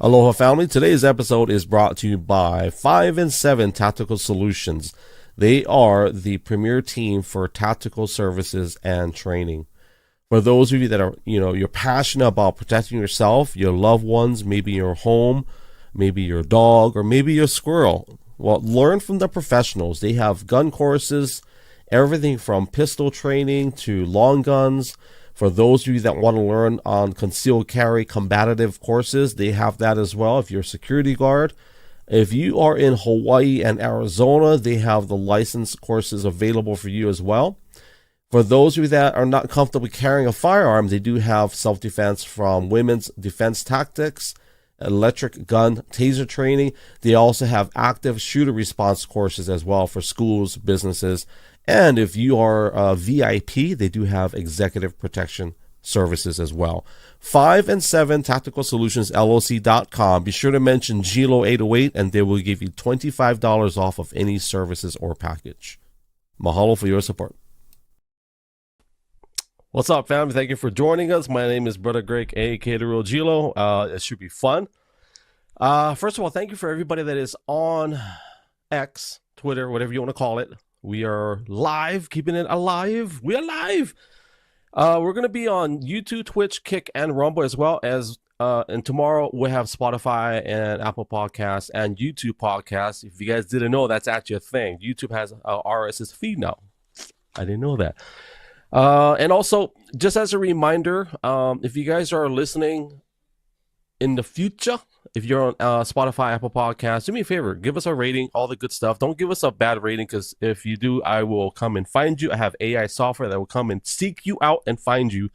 Aloha family, today's episode is brought to you by 5 and 7 Tactical Solutions. They are the premier team for tactical services and training. For those of you that are, you're passionate about protecting yourself, your loved ones, maybe your home, maybe your dog, or maybe your squirrel, well, learn from the professionals. They have gun courses, everything from pistol training to long guns. For those of you that want to learn on concealed carry combative courses, they have that as well if you're a security guard. If you are in Hawaii and Arizona, they have the license courses available for you as well. For those of you that are not comfortable carrying a firearm, they do have self-defense from Women's Defense Tactics, electric gun taser training. They also have active shooter response courses as well for schools, businesses. And if you are a VIP, they do have executive protection services as well. 5 and 7 Tactical Solutions LLC.com. Be sure to mention gLO 808 and they will give you $25 off of any services or package. Mahalo for your support. What's up, family? Thank you for joining us. My name is Brother Greg, aka The Real gLO. It should be fun. First of all, thank you for everybody that is on X, Twitter, whatever you want to call it. We are live, keeping it alive. We're live. We're going to be on YouTube, Twitch, Kick, and Rumble as well as, and tomorrow we'll have Spotify and Apple Podcasts and YouTube Podcasts. If you guys didn't know, that's actually a thing. YouTube has a RSS feed now. I didn't know that. And also, just as a reminder, if you guys are listening in the future, if you're on Spotify, Apple Podcasts, do me a favor, give us a rating, all the good stuff. Don't give us a bad rating, because if you do, I will come and find you. I have AI software that will come and seek you out and find you.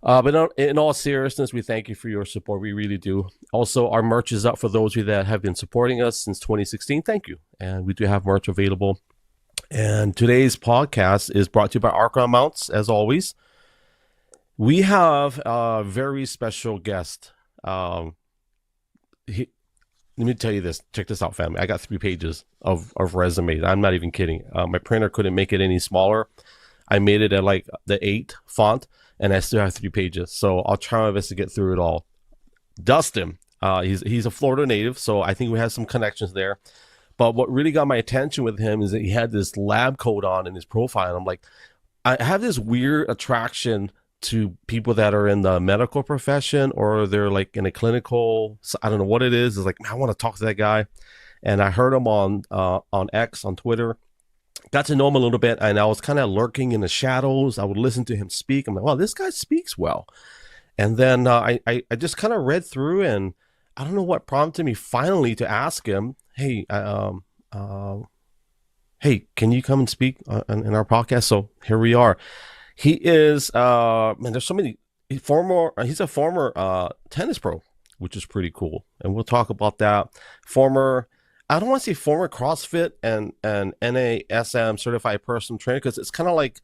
But in all seriousness, we thank you for your support. We really do. Also, our merch is up for those of you that have been supporting us since 2016. Thank you. And we do have merch available. And today's podcast is brought to you by Archon Mounts, as always. We have a very special guest. Let me tell you this. Check this out, family. I got 3 pages of resume. I'm not even kidding. My printer couldn't make it any smaller. I made it at like the 8 font, and I still have 3 pages. So I'll try my best to get through it all. Dustin, he's a Florida native, so I think we have some connections there. But what really got my attention with him is that he had this lab coat on in his profile. And I'm like, I have this weird attraction to people that are in the medical profession, or they're like in a clinical, I don't know what it is. It's like, I want to talk to that guy. And I heard him on X, on Twitter, got to know him a little bit. And I was kind of lurking in the shadows. I would listen to him speak. I'm like, wow, this guy speaks well. And then I just kind of read through, and I don't know what prompted me finally to ask him, hey, hey, can you come and speak in our podcast? So here we are. He is, man, there's so many, he's a former tennis pro, which is pretty cool. And we'll talk about that. I don't want to say former CrossFit and NASM certified personal trainer, because it's kind of like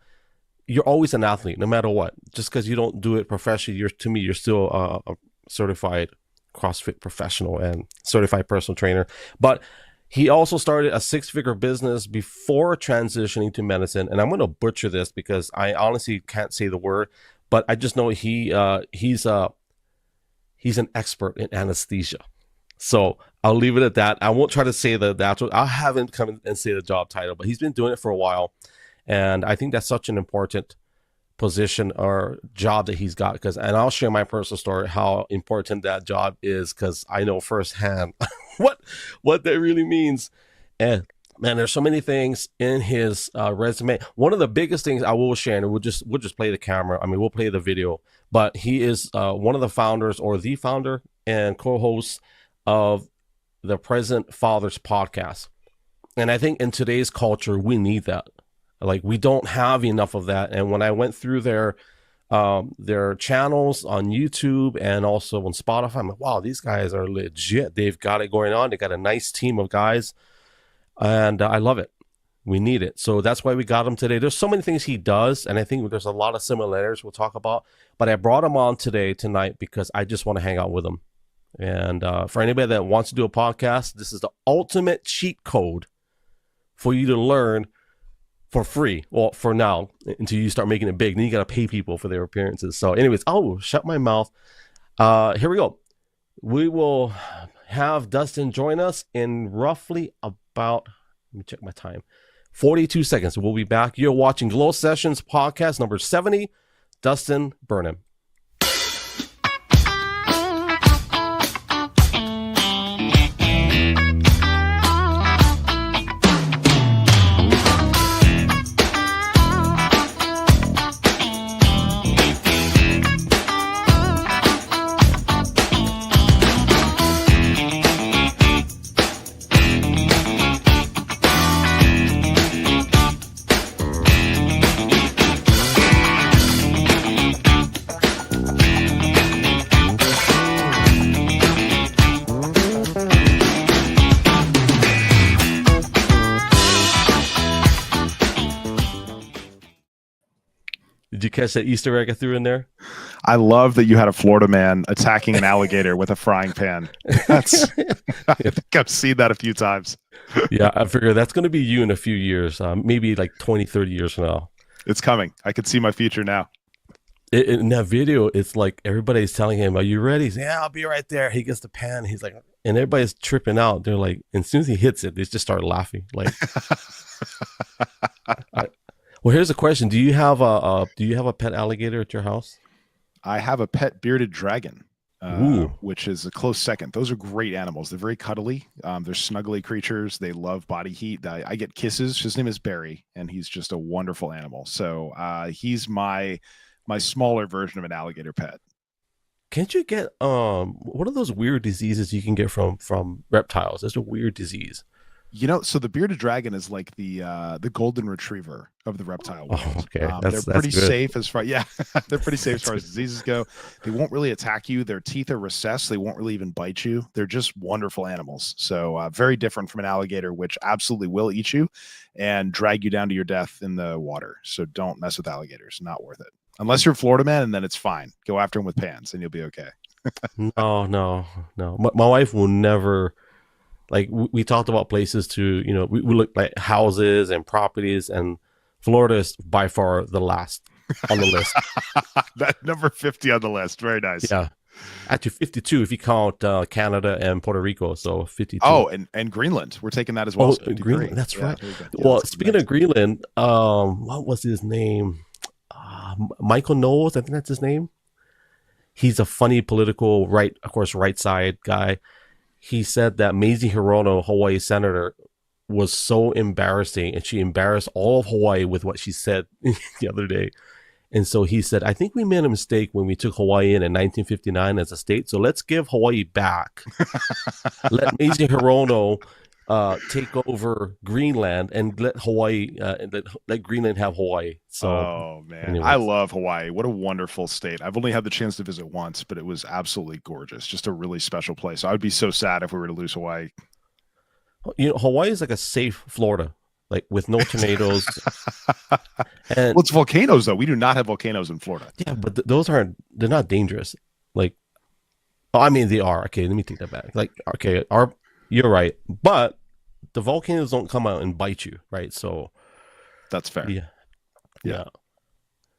you're always an athlete, no matter what. Just because you don't do it professionally, to me, you're still a certified CrossFit professional and certified personal trainer. But he also started a 6-figure business before transitioning to medicine. And I'm going to butcher this because I honestly can't say the word, but I just know he's an expert in anesthesia. So I'll leave it at that. I won't try to say the actual, I'll have him come and say the job title, but he's been doing it for a while. And I think that's such an important position or job that he's got, and I'll share my personal story, how important that job is, because I know firsthand what that really means. And man, there's so many things in his resume. One of the biggest things I will share, and we'll just play the camera. I mean, we'll play the video, but he is one of the founders, or the founder and co-host of the Present Fathers podcast. And I think in today's culture, we need that. Like, we don't have enough of that. And when I went through their channels on YouTube and also on Spotify, I'm like, wow, these guys are legit. They've got it going on. They got a nice team of guys, and I love it. We need it. So that's why we got him today. There's so many things he does, and I think there's a lot of similarities we'll talk about. But I brought him on tonight because I just want to hang out with him. And for anybody that wants to do a podcast, this is the ultimate cheat code for you to learn for free. Well, for now, until you start making it big. Then you got to pay people for their appearances. So anyways, I'll shut my mouth. Here we go. We will have Dustin join us in roughly about, let me check my time, 42 seconds. We'll be back. You're watching gLO Sessions podcast number 70. Dustin Burnham. Did you catch that Easter egg I threw in there? I love that you had a Florida man attacking an alligator with a frying pan. That's I think I've seen that a few times. Yeah, I figure that's going to be you in a few years, maybe like 20, 30 years from now. It's coming. I can see my future now. In that video, it's like everybody's telling him, "Are you ready?" He's like, "Yeah, I'll be right there." He gets the pan. He's like, and everybody's tripping out. They're like, and as soon as he hits it, they just start laughing. Like, well, here's a question: Do you have a pet alligator at your house? I have a pet bearded dragon, which is a close second. Those are great animals. They're very cuddly. They're snuggly creatures. They love body heat. I get kisses. His name is Barry, and he's just a wonderful animal. So he's my smaller version of an alligator pet. Can't you get what are those weird diseases you can get from reptiles? There's a weird disease. So the bearded dragon is like the golden retriever of the reptile world. Oh, okay. They're pretty safe as far they're pretty safe as far as diseases go. They won't really attack you. Their teeth are recessed. They won't really even bite you. They're just wonderful animals. So very different from an alligator, which absolutely will eat you and drag you down to your death in the water. So don't mess with alligators. Not worth it. Unless you're a Florida man, and then it's fine. Go after them with pans, and you'll be okay. No. My wife will never. Like we talked about places to, we look like houses and properties, and Florida is by far the last on the list. That number 50 on the list. Very nice. Yeah. Actually 52 if you count Canada and Puerto Rico. So 52. Oh, and Greenland. We're taking that as well. Oh, Greenland. That's right. Yeah, well, speaking of Greenland, what was his name? Michael Knowles, I think that's his name. He's a funny political right side guy. He said that Mazie Hirono, Hawaii senator, was so embarrassing, and she embarrassed all of Hawaii with what she said the other day. And so he said, I think we made a mistake when we took Hawaii in 1959 as a state. So let's give Hawaii back. Let Mazie Hirono take over Greenland and let Hawaii, let Greenland have Hawaii. So, oh man, anyways. I love Hawaii. What a wonderful state. I've only had the chance to visit once, but it was absolutely gorgeous. Just a really special place. I would be so sad if we were to lose Hawaii. Hawaii is like a safe Florida, like with no tornadoes. And well, it's volcanoes though. We do not have volcanoes in Florida. Yeah, but they're not dangerous. Like, they are. Okay, let me take that back. Like, okay, you're right, but the volcanoes don't come out and bite you, right? So that's fair. Yeah.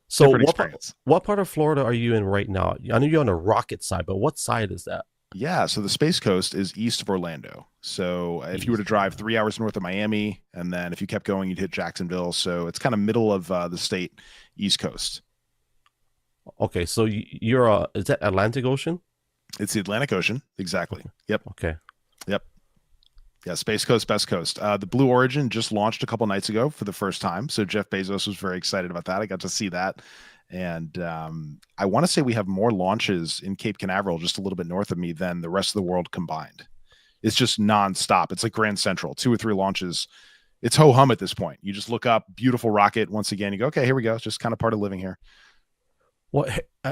So what part of Florida are you in right now? I know you're on the Rocket side, but what side is that? Yeah, so the Space Coast is east of Orlando. So if you were to drive 3 hours north of Miami, and then if you kept going, you'd hit Jacksonville. So it's kind of middle of the state, East Coast. Okay, so you're is that Atlantic Ocean? It's the Atlantic Ocean, exactly. Yep. Okay. Yep. Yeah, Space Coast, Best Coast. The Blue Origin just launched a couple nights ago for the first time. So Jeff Bezos was very excited about that. I got to see that. And I want to say we have more launches in Cape Canaveral, just a little bit north of me, than the rest of the world combined. It's just nonstop. It's like Grand Central, 2 or 3 launches. It's ho-hum at this point. You just look up, beautiful rocket. Once again, you go, okay, here we go. It's just kind of part of living here. Well,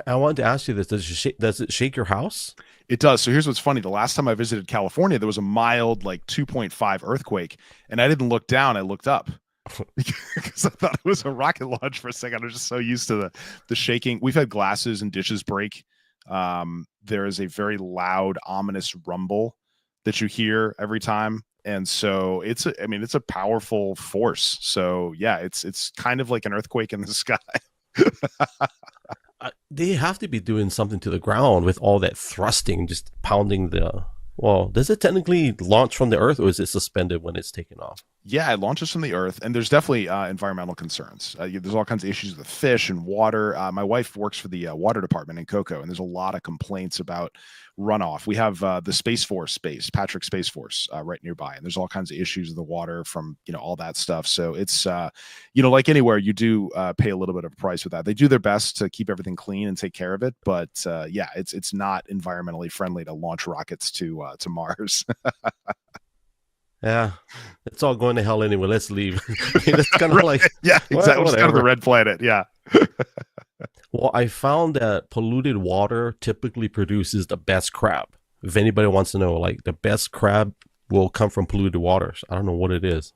I wanted to ask you this. Does it shake your house? It does. So here's what's funny. The last time I visited California, there was a mild, like 2.5 earthquake, and I didn't look down. I looked up because I thought it was a rocket launch for a second. I was just so used to the shaking. We've had glasses and dishes break. There is a very loud, ominous rumble that you hear every time. And so it's a powerful force. So yeah, it's kind of like an earthquake in the sky. they have to be doing something to the ground with all that thrusting, just pounding the. Well, does it technically launch from the earth, or is it suspended when it's taken off? Yeah, it launches from the earth, and there's definitely environmental concerns. There's all kinds of issues with fish and water. My wife works for the water department in Cocoa, and there's a lot of complaints about runoff. We have the Space Force base, Patrick Space Force, right nearby, and there's all kinds of issues with the water from all that stuff. So it's like anywhere, you do pay a little bit of a price with that. They do their best to keep everything clean and take care of it, but yeah, it's not environmentally friendly to launch rockets to Mars. Yeah, it's all going to hell anyway. Let's leave. I mean, it's kind of like, yeah, exactly. It's kind of the red planet. Yeah. Well, I found that polluted water typically produces the best crab. If anybody wants to know, like the best crab will come from polluted waters. I don't know what it is.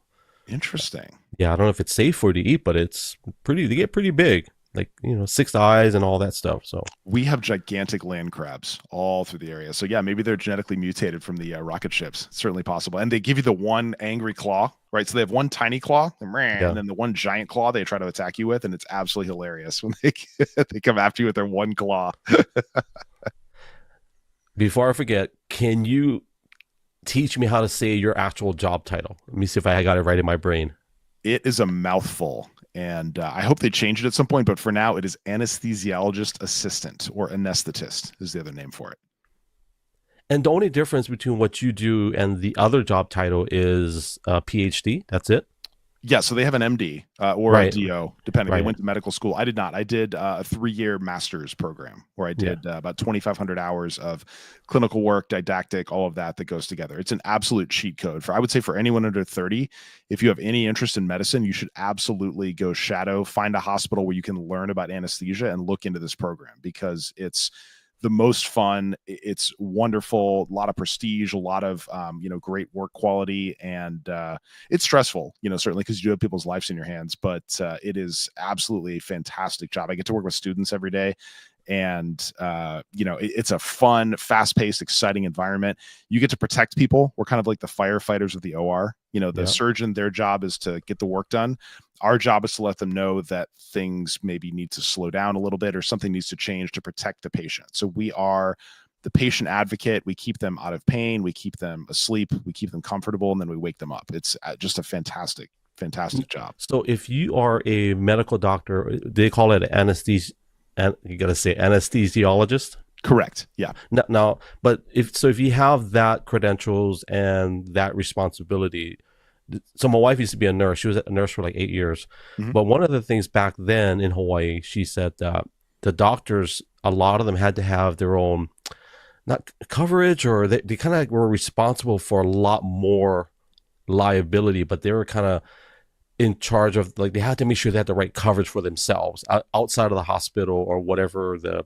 Interesting. Yeah, I don't know if it's safe for you to eat, but it's pretty. They get pretty big, like 6 eyes and all that stuff. So we have gigantic land crabs all through the area. So yeah, maybe they're genetically mutated from the rocket ships. It's certainly possible. And they give you the one angry claw, right? So they have one tiny claw, and then the one giant claw they try to attack you with, and it's absolutely hilarious when they come after you with their one claw. Before I forget, can you teach me how to say your actual job title? Let me see if I got it right in my brain. It is a mouthful, and I hope they change it at some point, but for now it is anesthesiologist assistant, or anesthetist is the other name for it. And the only difference between what you do and the other job title is a PhD. That's it? Yeah, so they have an MD or a DO, depending. They went to medical school. I did not. I did a 3-year master's program where I did about 2,500 hours of clinical work, didactic, all of that goes together. It's an absolute cheat code I would say for anyone under 30. If you have any interest in medicine, you should absolutely go shadow, find a hospital where you can learn about anesthesia and look into this program, because it's the most fun. It's wonderful, a lot of prestige, a lot of great work quality, and it's stressful, certainly because you do have people's lives in your hands, but it is absolutely a fantastic job. I get to work with students every day, and it's a fun, fast-paced, exciting environment. You get to protect people. We're kind of like the firefighters of the OR. The surgeon, their job is to get the work done. Our job is to let them know that things maybe need to slow down a little bit, or something needs to change to protect the patient. So we are the patient advocate. We keep them out of pain. We keep them asleep. We keep them comfortable, and then we wake them up. It's just a fantastic job. So if you are a medical doctor, they call it anesthesia, and you got to say anesthesiologist. Correct. Yeah. Now, but if you have that credentials and that responsibility. So my wife used to be a nurse. She was a nurse for like 8 years. Mm-hmm. But one of the things back then in Hawaii, she said that the doctors, a lot of them had to have their own, not coverage, or they kind of were responsible for a lot more liability, but they were kind of in charge of, like, they had to make sure they had the right coverage for themselves outside of the hospital or whatever the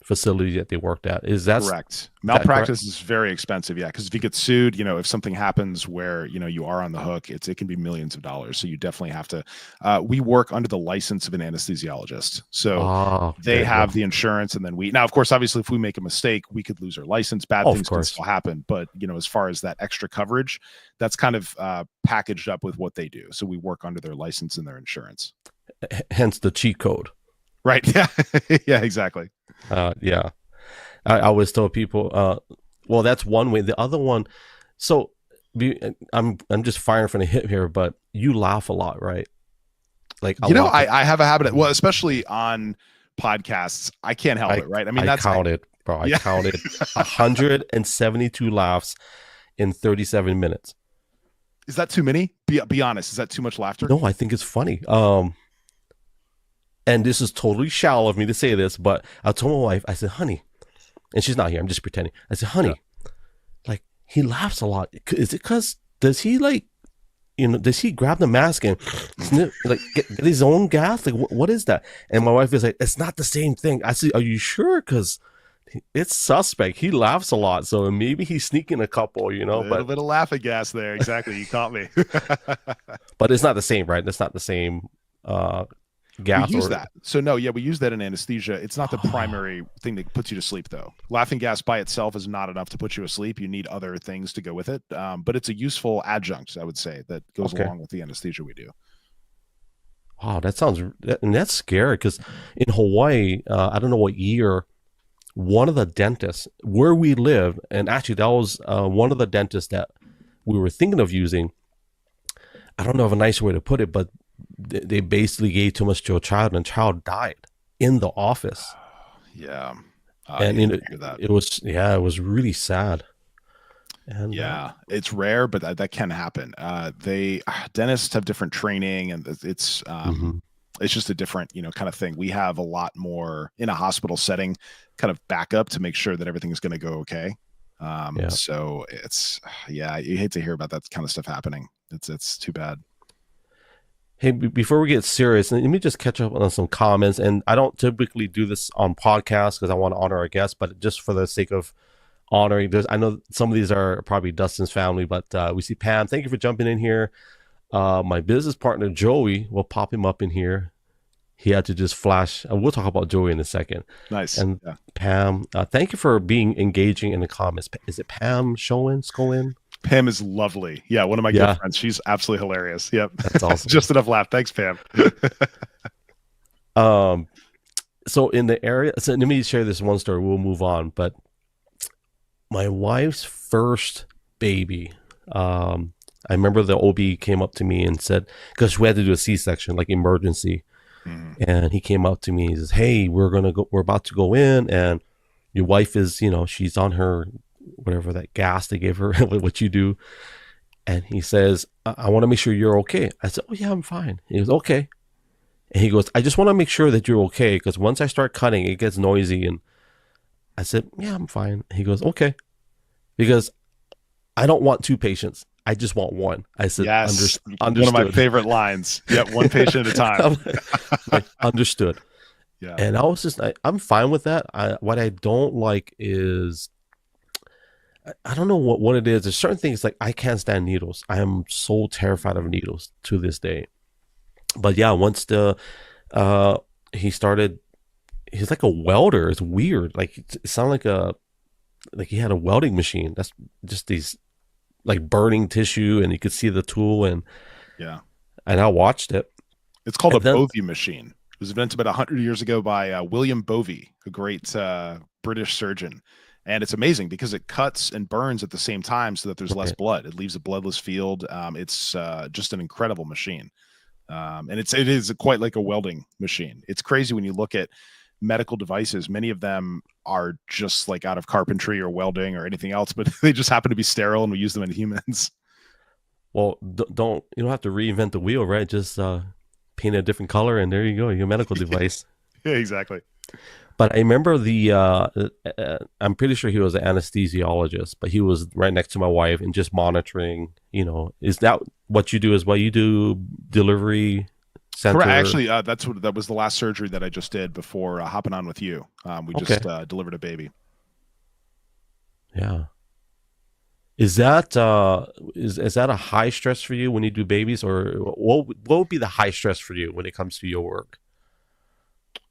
facility that they worked at. Is that correct? Malpractice is very expensive. Yeah. Because if you get sued, if something happens where, you are on the hook, it can be millions of dollars. So you definitely have to, we work under the license of an anesthesiologist. So they have the insurance, and then now, of course, obviously if we make a mistake, we could lose our license. Bad things can still happen. But, as far as that extra coverage, that's kind of packaged up with what they do. So we work under their license and their insurance. Hence the cheat code. Right. Yeah. Yeah, exactly. Yeah. I always tell people, well, that's one way. The other one, so I'm just firing from the hip here, but you laugh a lot, right? Like, I have a habit, well, especially on podcasts, I can't help it, right? I mean, I counted 172 laughs in 37 minutes. Is that too many? Be honest. Is that too much laughter? No, I think it's funny. And this is totally shallow of me to say this, but I told my wife, I said, honey, and she's not here, I'm just pretending. I said, honey, like, he laughs a lot. Is it because, does he does he grab the mask and like get his own gas? Like, what is that? And my wife is like, it's not the same thing. I said, are you sure? Because it's suspect. He laughs a lot. So maybe he's sneaking a couple, A little bit of laughing gas there. Exactly. You caught me. But it's not the same, right? It's not the same gas. We use that. So no, yeah, we use that in anesthesia. It's not the primary thing that puts you to sleep, though. Laughing gas by itself is not enough to put you asleep. You need other things to go with it. But it's a useful adjunct, I would say, that goes along with the anesthesia we do. Wow, and that's scary because in Hawaii, I don't know what year, one of the dentists where we live, and actually that was one of the dentists that we were thinking of using. I don't know of a nicer way to put it, but they basically gave too much to a child, and the child died in the office. Yeah. I And hate to hear that. it was, yeah, it was really sad. And Yeah, it's rare, but that can happen. They dentists have different training, and mhm, it's just a different, kind of thing. We have a lot more in a hospital setting, kind of backup to make sure that everything's going to go okay. yeah. So it's yeah, you hate to hear about that kind of stuff happening. It's too bad. Hey, before we get serious, let me just catch up on some comments. And I don't typically do this on podcasts because I want to honor our guests, but just for the sake of honoring, I know some of these are probably Dustin's family, but we see Pam. Thank you for jumping in here. My business partner Joey, we'll pop him up in here. He had to just flash. We'll talk about Joey in a second. Nice. And Yeah. Pam, thank you for being engaging in the comments. Is it Pam Scowen? Pam is lovely. Yeah, one of my good Yeah, friends. She's absolutely hilarious. Yep. that's awesome. Just enough laugh. Thanks, Pam. Um, so in the area, so let me share this one story. We'll move on. But my wife's first baby, I remember the OB came up to me and said, because we had to do a C-section, like emergency. Mhm. And he came up to me and says, "Hey, we're about to go in, and your wife is, she's on her whatever that gas they gave her, what you do." And he says, I want to make sure you're okay. I said, "Oh yeah, I'm fine." He goes, "Okay." And he goes, "I just want to make sure that you're okay because once I start cutting, it gets noisy." And I said, "Yeah, I'm fine." He goes, "Okay," because I don't want two patients. I just want one. I said, Yes, one of my understood. favorite lines. Yep, one patient at a time. I'm like, understood. Yeah. And I was just, I'm fine with that. What I don't like is, I don't know what it is. There's certain things like I can't stand needles. I am so terrified of needles to this day. But yeah, once uh, he started, he's like a welder. It's weird. Like it sounded like he had a welding machine. That's just these like burning tissue, and you could see the tool, Yeah. and I watched it. It's called a And then Bovie machine. It was invented about 100 years ago by William Bovie, a great British surgeon. And it's amazing because it cuts and burns at the same time so that there's less right. blood. It leaves a bloodless field. It's just an incredible machine. And it is quite like a welding machine. It's crazy when you look at medical devices. Many of them are just like out of carpentry or welding or anything else, but they just happen to be sterile and we use them in humans. Well, don't you don't have to reinvent the wheel, right? Just paint a different color, and there you go, your medical device. Yeah, exactly. But I remember I'm pretty sure he was an anesthesiologist, but he was right next to my wife and just monitoring. Is that what you do as well? You do delivery Correct. center? Actually, that was the last surgery that I just did before hopping on with you. We Okay, just delivered a baby. yeah. Is that a high stress for you when you do babies, or what would be the high stress for you when it comes to your work?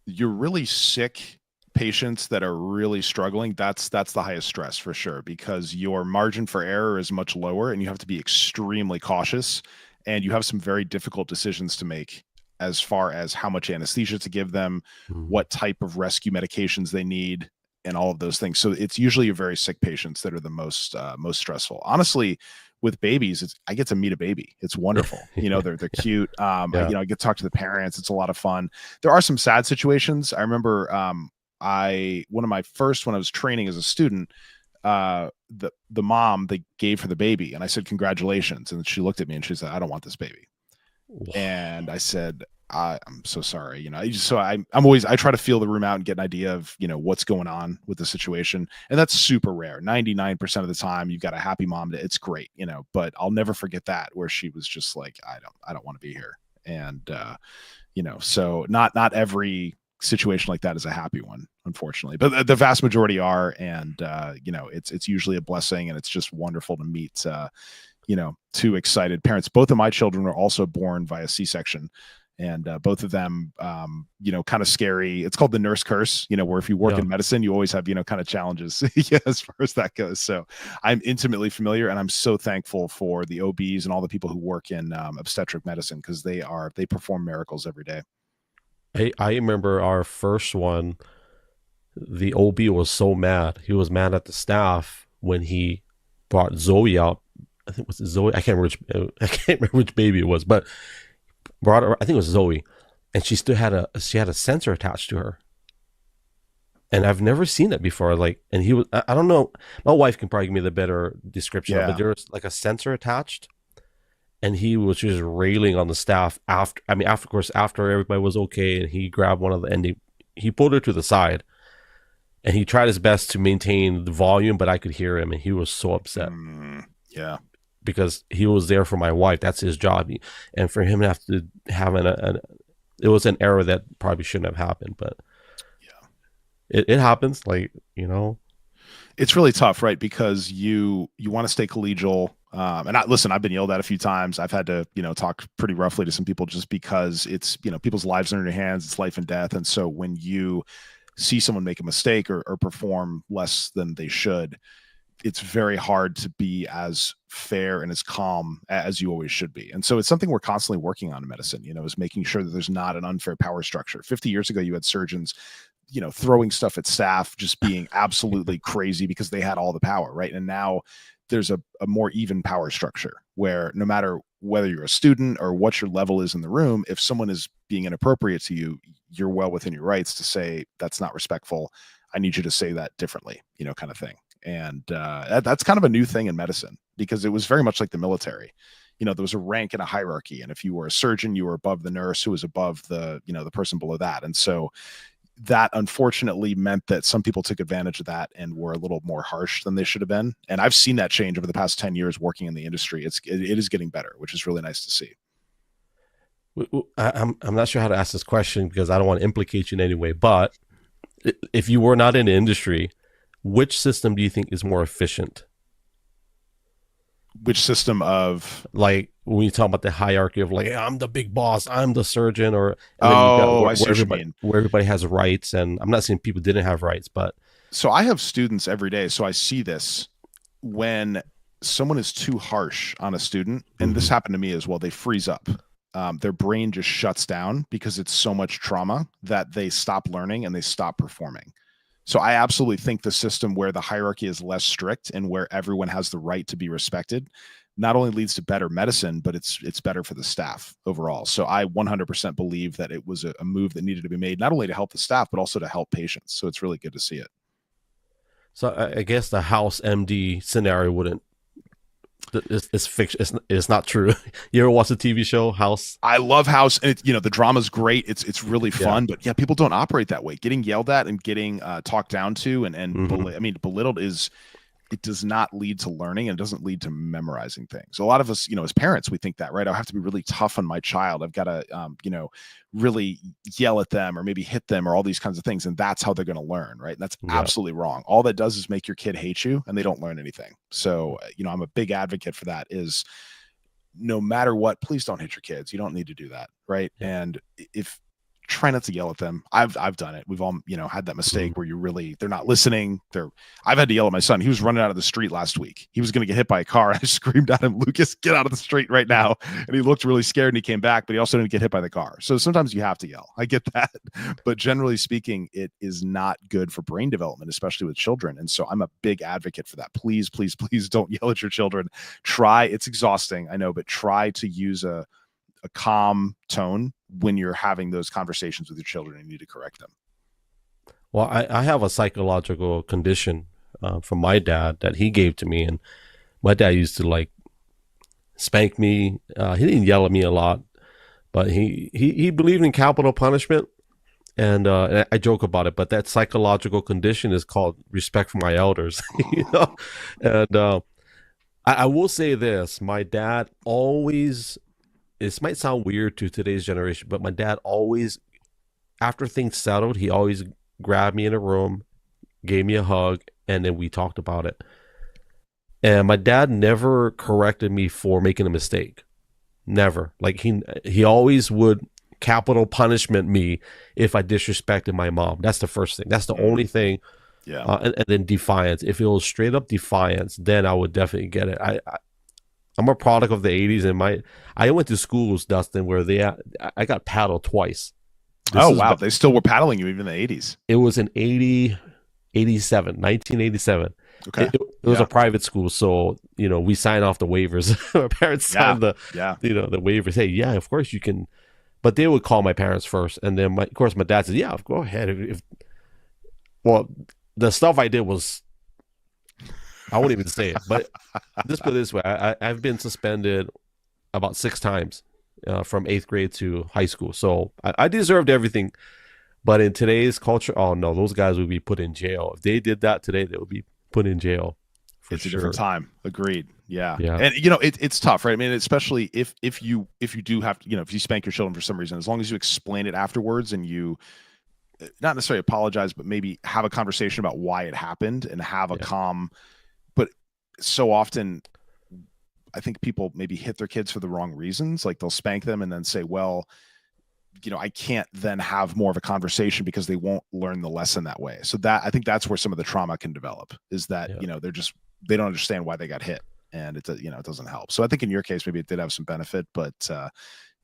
You're really sick patients that are really struggling. That's the highest stress for sure because your margin for error is much lower, and you have to be extremely cautious, and you have some very difficult decisions to make as far as how much anesthesia to give them, Mhm. what type of rescue medications they need, and all of those things. So it's usually your very sick patients that are the most stressful. Honestly, with babies, I get to meet a baby. It's wonderful. They're cute. Yeah. I get to talk to the parents. It's a lot of fun. There are some sad situations. I remember one of my first when I was training as a student, the mom they gave her the baby, and I said congratulations, and she looked at me and she said, "I don't want this baby." And I said, I'm so sorry. I try to feel the room out and get an idea of, what's going on with the situation. And that's super rare. 99% of the time you've got a happy mom. It's great, but I'll never forget that where she was just like, I don't want to be here. And, so not every situation like that is a happy one, unfortunately, but the vast majority are. And, it's usually a blessing, and it's just wonderful to meet, two excited parents. Both of my children were also born via C-section, And both of them, kind of scary. It's called the nurse curse, where if you work in medicine, you always have, kind of challenges as far as that goes. So I'm intimately familiar, and I'm so thankful for the OBs and all the people who work in obstetric medicine, because they perform miracles every day. I remember our first one, the OB was so mad. He was mad at the staff when he brought Zoe out. I think it was Zoe. I can't remember which baby it was, but brought her, I think it was Zoe, and she still had a sensor attached to her. And I've never seen it before. Like, and he was, I don't know, my wife can probably give me the better description of it. There was like a sensor attached, and he was just railing on the staff after, of course, after everybody was okay, and he grabbed one of the, and he pulled her to the side, and he tried his best to maintain the volume, but I could hear him, and he was so upset. Yeah. Because he was there for my wife. That's his job. And for him to have to have it was an error that probably shouldn't have happened, but it happens. Like, it's really tough, right? Because you want to stay collegial. And listen, I've been yelled at a few times. I've had to, talk pretty roughly to some people just because it's, people's lives are in your hands. It's life and death. And so when you see someone make a mistake or perform less than they should, it's very hard to be as fair and as calm as you always should be. And so it's something we're constantly working on in medicine, is making sure that there's not an unfair power structure. 50 years ago, you had surgeons, throwing stuff at staff, just being absolutely crazy because they had all the power, right? And now there's a more even power structure where no matter whether you're a student or what your level is in the room, if someone is being inappropriate to you, you're well within your rights to say, that's not respectful. I need you to say that differently, kind of thing. And that's kind of a new thing in medicine, because it was very much like the military. There was a rank and a hierarchy. And if you were a surgeon, you were above the nurse, who was above the, the person below that. And so that unfortunately meant that some people took advantage of that and were a little more harsh than they should have been. And I've seen that change over the past 10 years working in the industry. It is getting better, which is really nice to see. I'm not sure how to ask this question because I don't want to implicate you in any way, but if you were not in the industry, which system do you think is more efficient? Which system of, like, when you talk about the hierarchy of like, I'm the big boss, I'm the surgeon, or I see what you mean. Where everybody has rights, and I'm not saying people didn't have rights, but so I have students every day, so I see this when someone is too harsh on a student, and this happened to me as well. They freeze up. Their brain just shuts down because it's so much trauma that they stop learning and they stop performing. So I absolutely think the system where the hierarchy is less strict and where everyone has the right to be respected not only leads to better medicine, but it's better for the staff overall. So I 100% believe that it was a move that needed to be made, not only to help the staff, but also to help patients. So it's really good to see it. So I guess the House MD scenario wouldn't. It's fiction. It's not true. You ever watch the TV show House? I love House, and the drama's great. It's really fun, but people don't operate that way. Getting yelled at and getting talked down to and belittled it does not lead to learning, and it doesn't lead to memorizing things. So a lot of us, as parents, we think that, right? I have to be really tough on my child. I've got to, really yell at them or maybe hit them or all these kinds of things. And that's how they're going to learn, right? And that's absolutely wrong. All that does is make your kid hate you, and they don't learn anything. So, I'm a big advocate for that. Is no matter what, please don't hit your kids. You don't need to do that, right? Yeah. And if try not to yell at them. I've done it. We've all, had that mistake where they're not listening. I've had to yell at my son. He was running out of the street last week. He was going to get hit by a car. I screamed at him, Lucas, get out of the street right now. And he looked really scared and he came back, but he also didn't get hit by the car. So sometimes you have to yell. I get that. But generally speaking, it is not good for brain development, especially with children. And so I'm a big advocate for that. Please, please, please don't yell at your children. It's exhausting, I know, but try to use a calm tone when you're having those conversations with your children and you need to correct them. Well, I have a psychological condition from my dad that he gave to me, and my dad used to spank me. He didn't yell at me a lot, but he believed in capital punishment, and I joke about it. But that psychological condition is called respect for my elders. And I will say this: my dad always. This might sound weird to today's generation, but my dad always, after things settled, he always grabbed me in a room, gave me a hug, and then we talked about it. And my dad never corrected me for making a mistake. Never. He always would capital punishment me if I disrespected my mom. That's the first thing. That's the only thing. Yeah. And then defiance. If it was straight up defiance, then I would definitely get it. I'm a product of the 80s, and I went to schools, Dustin, where I got paddled twice. Wow. They still were paddling you even in the 80s. It was in 1987. Okay. It was a private school, so we signed off the waivers. My parents signed the waivers. Hey, yeah, of course you can, but they would call my parents first, and then of course my dad said, yeah, go ahead. Well, the stuff I did was, I won't even say it, but just put it this way: I've been suspended about 6 times from 8th grade to high school, so I deserved everything. But in today's culture, oh no, those guys would be put in jail. If they did that today, they would be put in jail. It's a different time. Agreed. Yeah. Yeah. And it's tough, right? I mean, especially if you do have to, if you spank your children for some reason, as long as you explain it afterwards and you not necessarily apologize, but maybe have a conversation about why it happened and have a calm. But so often I think people maybe hit their kids for the wrong reasons. Like they'll spank them and then say, well, I can't then have more of a conversation because they won't learn the lesson that way. So I think that's where some of the trauma can develop, is that, they don't understand why they got hit, and it doesn't help. So I think in your case, maybe it did have some benefit, but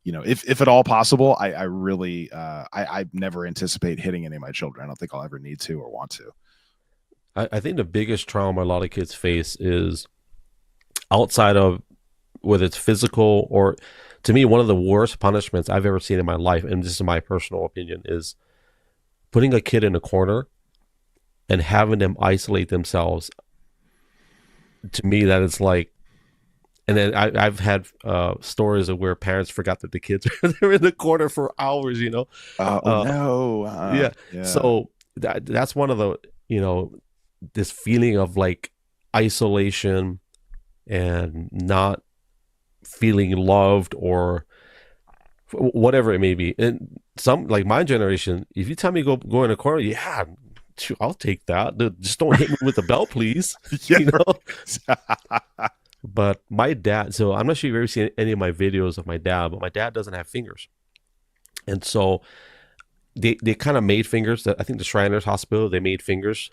if at all possible, I really, I never anticipate hitting any of my children. I don't think I'll ever need to or want to. I think the biggest trauma a lot of kids face is outside of whether it's physical or, to me, one of the worst punishments I've ever seen in my life, and this is my personal opinion, is putting a kid in a corner and having them isolate themselves. To me, that is like, and then I've had stories of where parents forgot that the kids were in the corner for hours, no. Yeah. So that's one of the, this feeling of like isolation and not feeling loved or whatever it may be. And some, like my generation, if you tell me go in a corner, yeah, I'll take that. Just don't hit me with the belt, please. But my dad, so I'm not sure if you've ever seen any of my videos of my dad, but my dad doesn't have fingers. And so they kind of made fingers. I think the Shriners Hospital, they made fingers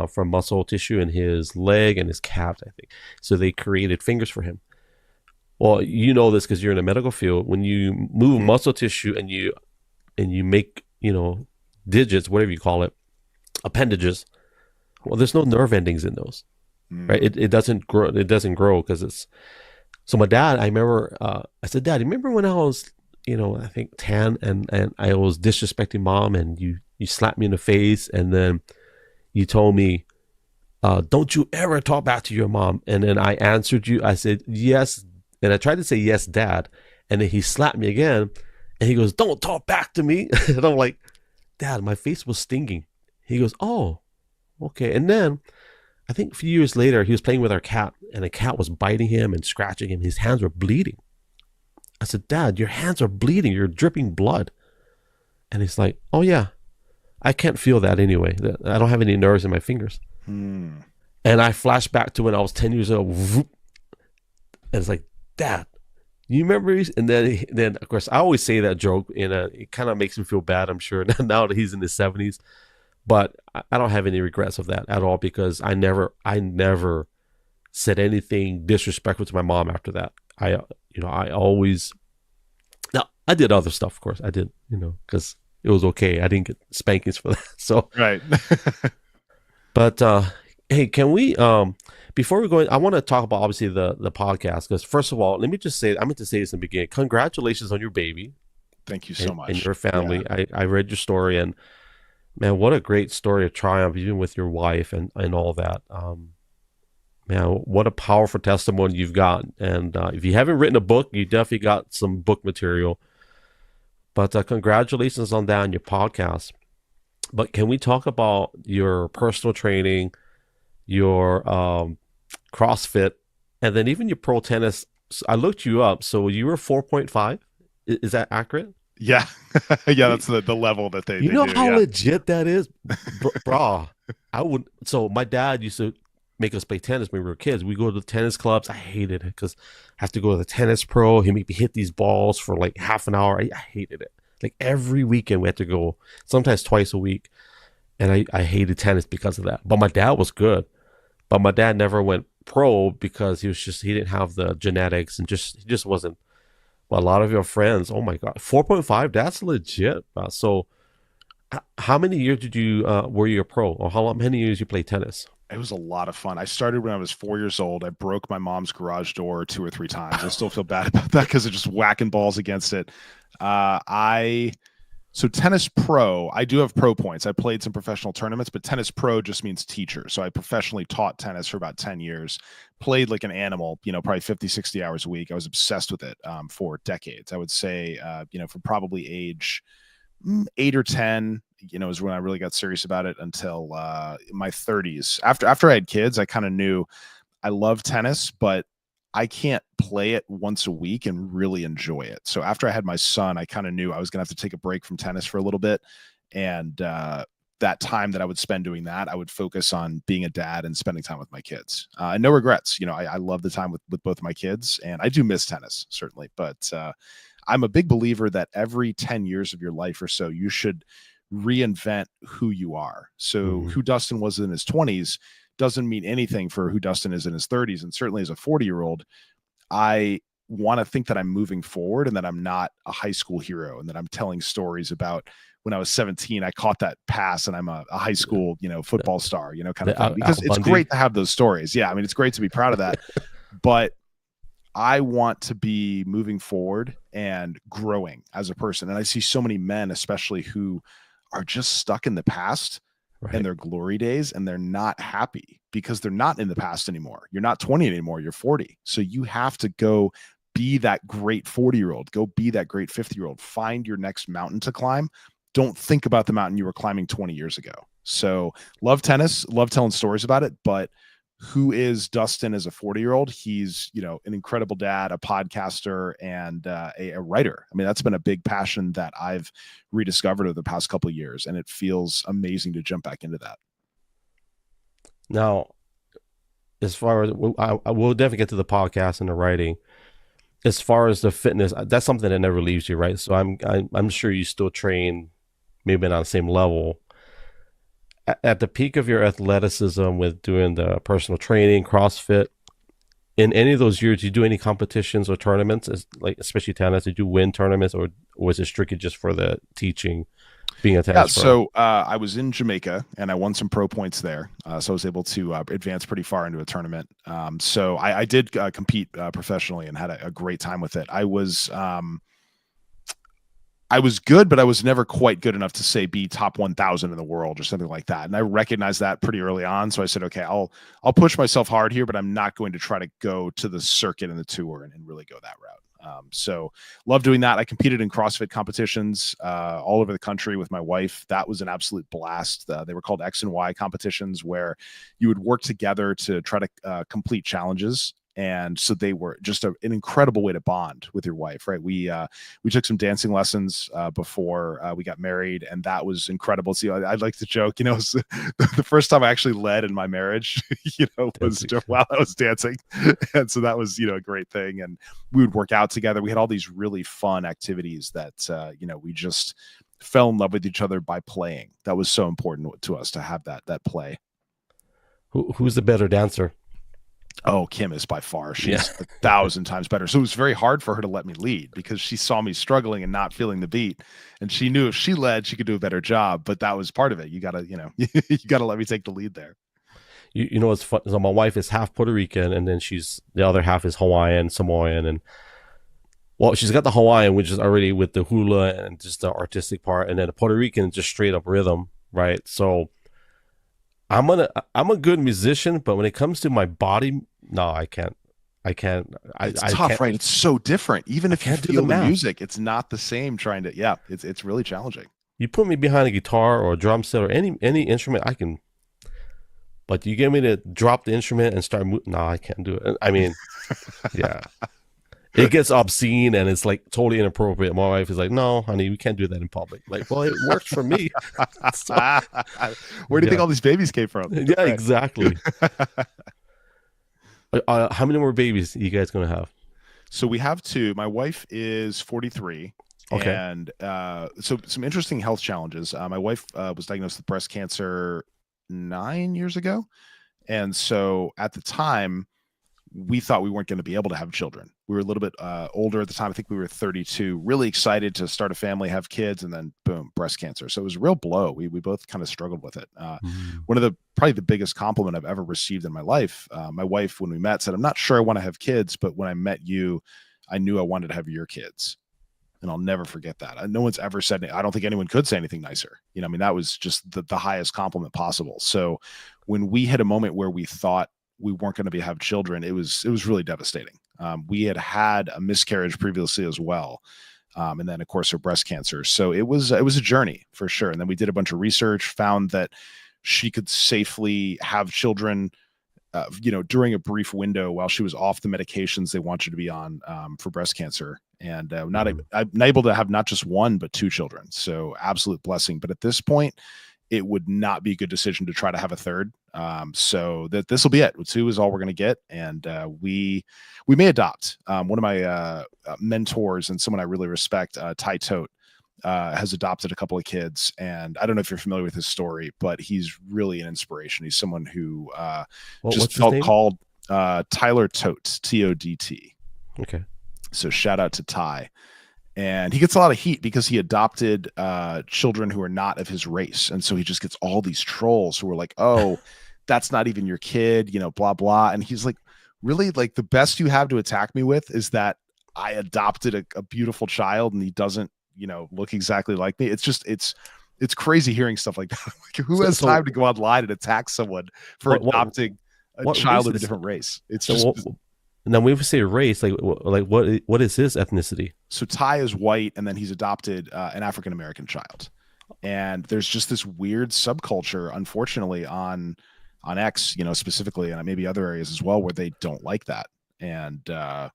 from muscle tissue in his leg and his calves, I think. So they created fingers for him. Well, you know this because you're in the medical field. When you move muscle tissue and you make, digits, whatever you call it, appendages, well, there's no nerve endings in those, right? It doesn't grow. It doesn't grow because it's. So my dad, I remember, I said, Dad, you remember when I was, I think 10 and I was disrespecting Mom and you slapped me in the face and then you told me, don't you ever talk back to your mom. And then I answered you. I said, yes. And I tried to say, yes, Dad. And then he slapped me again. And he goes, don't talk back to me. And I'm like, Dad, my face was stinging. He goes, oh, okay. And then I think a few years later, he was playing with our cat. And the cat was biting him and scratching him. His hands were bleeding. I said, Dad, your hands are bleeding. You're dripping blood. And he's like, oh, yeah. I can't feel that anyway. I don't have any nerves in my fingers. And I flashed back to when I was 10 years old. And it's like, Dad, you remember? And then of course, I always say that joke, and it kind of makes me feel bad, I'm sure, now that he's in his 70s. But I don't have any regrets of that at all because I never said anything disrespectful to my mom after that. I always, now I did other stuff, of course. I did, because it was okay. I didn't get spankings for that. So, right. But hey, can we, before we go in, I want to talk about obviously the podcast, because first of all, let me just say, I meant to say this in the beginning. Congratulations on your baby. Thank you so much. And your family. Yeah. I read your story, and man, what a great story of triumph, even with your wife and all that. Man, what a powerful testimony you've got. And if you haven't written a book, you definitely got some book material. But congratulations on that and your podcast. But can we talk about your personal training, your CrossFit, and then even your pro tennis? I looked you up. So you were 4.5. Is that accurate? Yeah. Yeah, that's the level that they know do, how legit that is? Bro, I would. So my dad used to make us play tennis when we were kids. We go to the tennis clubs. I hated it because I have to go to the tennis pro. He made me hit these balls for like half an hour. I hated it. Like every weekend we had to go, sometimes twice a week. And I hated tennis because of that. But my dad was good. But my dad never went pro because he didn't have the genetics and he just wasn't. But a lot of your friends, oh my God, 4.5, that's legit. So how many years did you were you a pro, or many years you played tennis? It was a lot of fun. I started when I was 4 years old. I broke my mom's garage door 2 or 3 times. I still feel bad about that because of just whacking balls against it. I So tennis pro, I do have pro points. I played some professional tournaments, but tennis pro just means teacher. So I professionally taught tennis for about 10 years, played like an animal, probably 50, 60 hours a week. I was obsessed with it for decades. I would say, from probably age 8 or 10, is when I really got serious about it until my 30s. After I had kids, I kind of knew I love tennis, but I can't play it once a week and really enjoy it. So after I had my son, I kind of knew I was going to have to take a break from tennis for a little bit. And that time that I would spend doing that, I would focus on being a dad and spending time with my kids. And no regrets. I love the time with both my kids, and I do miss tennis, certainly. But I'm a big believer that every 10 years of your life or so, you should reinvent who you are. So who Dustin was in his 20s doesn't mean anything for who Dustin is in his 30s. And certainly as a 40-year-old, I want to think that I'm moving forward and that I'm not a high school hero and that I'm telling stories about when I was 17, I caught that pass and I'm a high school, football star, kind of thing. Because it's great to have those stories. Yeah. I mean, it's great to be proud of that, but I want to be moving forward and growing as a person. And I see so many men, especially, who are just stuck in the past and their glory days, and they're not happy because they're not in the past anymore. You're not 20 anymore, you're 40. So you have to go be that great 40-year-old, go be that great 50-year-old, find your next mountain to climb. Don't think about the mountain you were climbing 20 years ago. So love tennis, love telling stories about it, but who is Dustin as a 40-year-old? He's, an incredible dad, a podcaster, and a writer. I mean, that's been a big passion that I've rediscovered over the past couple of years, and it feels amazing to jump back into that. Now, as far as I will definitely get to the podcast and the writing. As far as the fitness, that's something that never leaves you, right? So I'm sure you still train, maybe not on the same level. At the peak of your athleticism with doing the personal training, CrossFit, in any of those years, did you do any competitions or tournaments, especially tennis? Did you win tournaments, or was it strictly just for the teaching, being a tennis pro? So I was in Jamaica and I won some pro points there. So I was able to advance pretty far into a tournament. So I did compete professionally and had a great time with it. I was good, but I was never quite good enough to say be top 1,000 in the world or something like that. And I recognized that pretty early on. So I said, okay, I'll push myself hard here, but I'm not going to try to go to the circuit and the tour and really go that route. So love doing that. I competed in CrossFit competitions all over the country with my wife. That was an absolute blast. They were called X and Y competitions, where you would work together to try to complete challenges. And so they were just an incredible way to bond with your wife, right? We took some dancing lessons before we got married, and that was incredible. See, I'd like to joke, it was the first time I actually led in my marriage, was while I was dancing. And so that was, a great thing. And we would work out together. We had all these really fun activities that, we just fell in love with each other by playing. That was so important to us to have that play. Who's the better dancer? Oh, Kim is by far. She's 1,000 times better. So it was very hard for her to let me lead because she saw me struggling and not feeling the beat. And she knew if she led, she could do a better job. But that was part of it. You got to, you got to let me take the lead there. You know, it's fun. So my wife is half Puerto Rican, and then the other half is Hawaiian, Samoan. And well, she's got the Hawaiian, which is already with the hula and just the artistic part. And then the Puerto Rican is just straight up rhythm, right? So I'm a good musician, but when it comes to my body, no, I can't. It's tough, right? It's so different. Even if you feel the music, it's not the same. It's really challenging. You put me behind a guitar or a drum set or any instrument, I can. But you get me to drop the instrument and start moving. No, I can't do it. I mean, yeah. It gets obscene and it's like totally inappropriate. My wife is like, "No, honey, we can't do that in public." Like, well, it works for me. So, where do you think all these babies came from? Yeah, exactly. How many more babies are you guys gonna have? So we have two. My wife is 43, Okay. And so some interesting health challenges. My wife was diagnosed with breast cancer 9 years ago. And so at the time, we thought we weren't going to be able to have children. We were a little bit older at the time. I think we were 32, really excited to start a family, have kids, and then boom, breast cancer. So it was a real blow. We both kind of struggled with it. Mm. One of the probably the biggest compliment I've ever received in my life. My wife, when we met, said, "I'm not sure I want to have kids, but when I met you, I knew I wanted to have your kids." And I'll never forget that. No one's ever said, I don't think anyone could say anything nicer. I mean, that was just the highest compliment possible. So when we hit a moment where we thought we weren't going to have children, it was really devastating. We had a miscarriage previously as well. And then of course her breast cancer. So it was a journey for sure. And then we did a bunch of research, found that she could safely have children during a brief window while she was off the medications they want you to be on for breast cancer, and I'm not able to have not just one but two children. So absolute blessing. But at this point, it would not be a good decision to try to have a third. So that this will be it. Two is all we're going to get, and we may adopt. One of my mentors and someone I really respect, Ty Tote, has adopted a couple of kids, and I don't know if you're familiar with his story, but he's really an inspiration. He's someone who just felt called. Tyler Tote, T-O-D-T. Okay. So shout out to Ty. And he gets a lot of heat because he adopted children who are not of his race. And so he just gets all these trolls who are like, oh, that's not even your kid, blah, blah. And he's like, really? Like, the best you have to attack me with is that I adopted a beautiful child and he doesn't, look exactly like me. It's just, it's crazy hearing stuff like that. Like, who has time to go online and attack someone for adopting a child of a different race? It's just... Now, when we say race, like what is his ethnicity? So Ty is white, and then he's adopted an African American child. And there's just this weird subculture, unfortunately, on X, specifically, and maybe other areas as well, where they don't like that. And I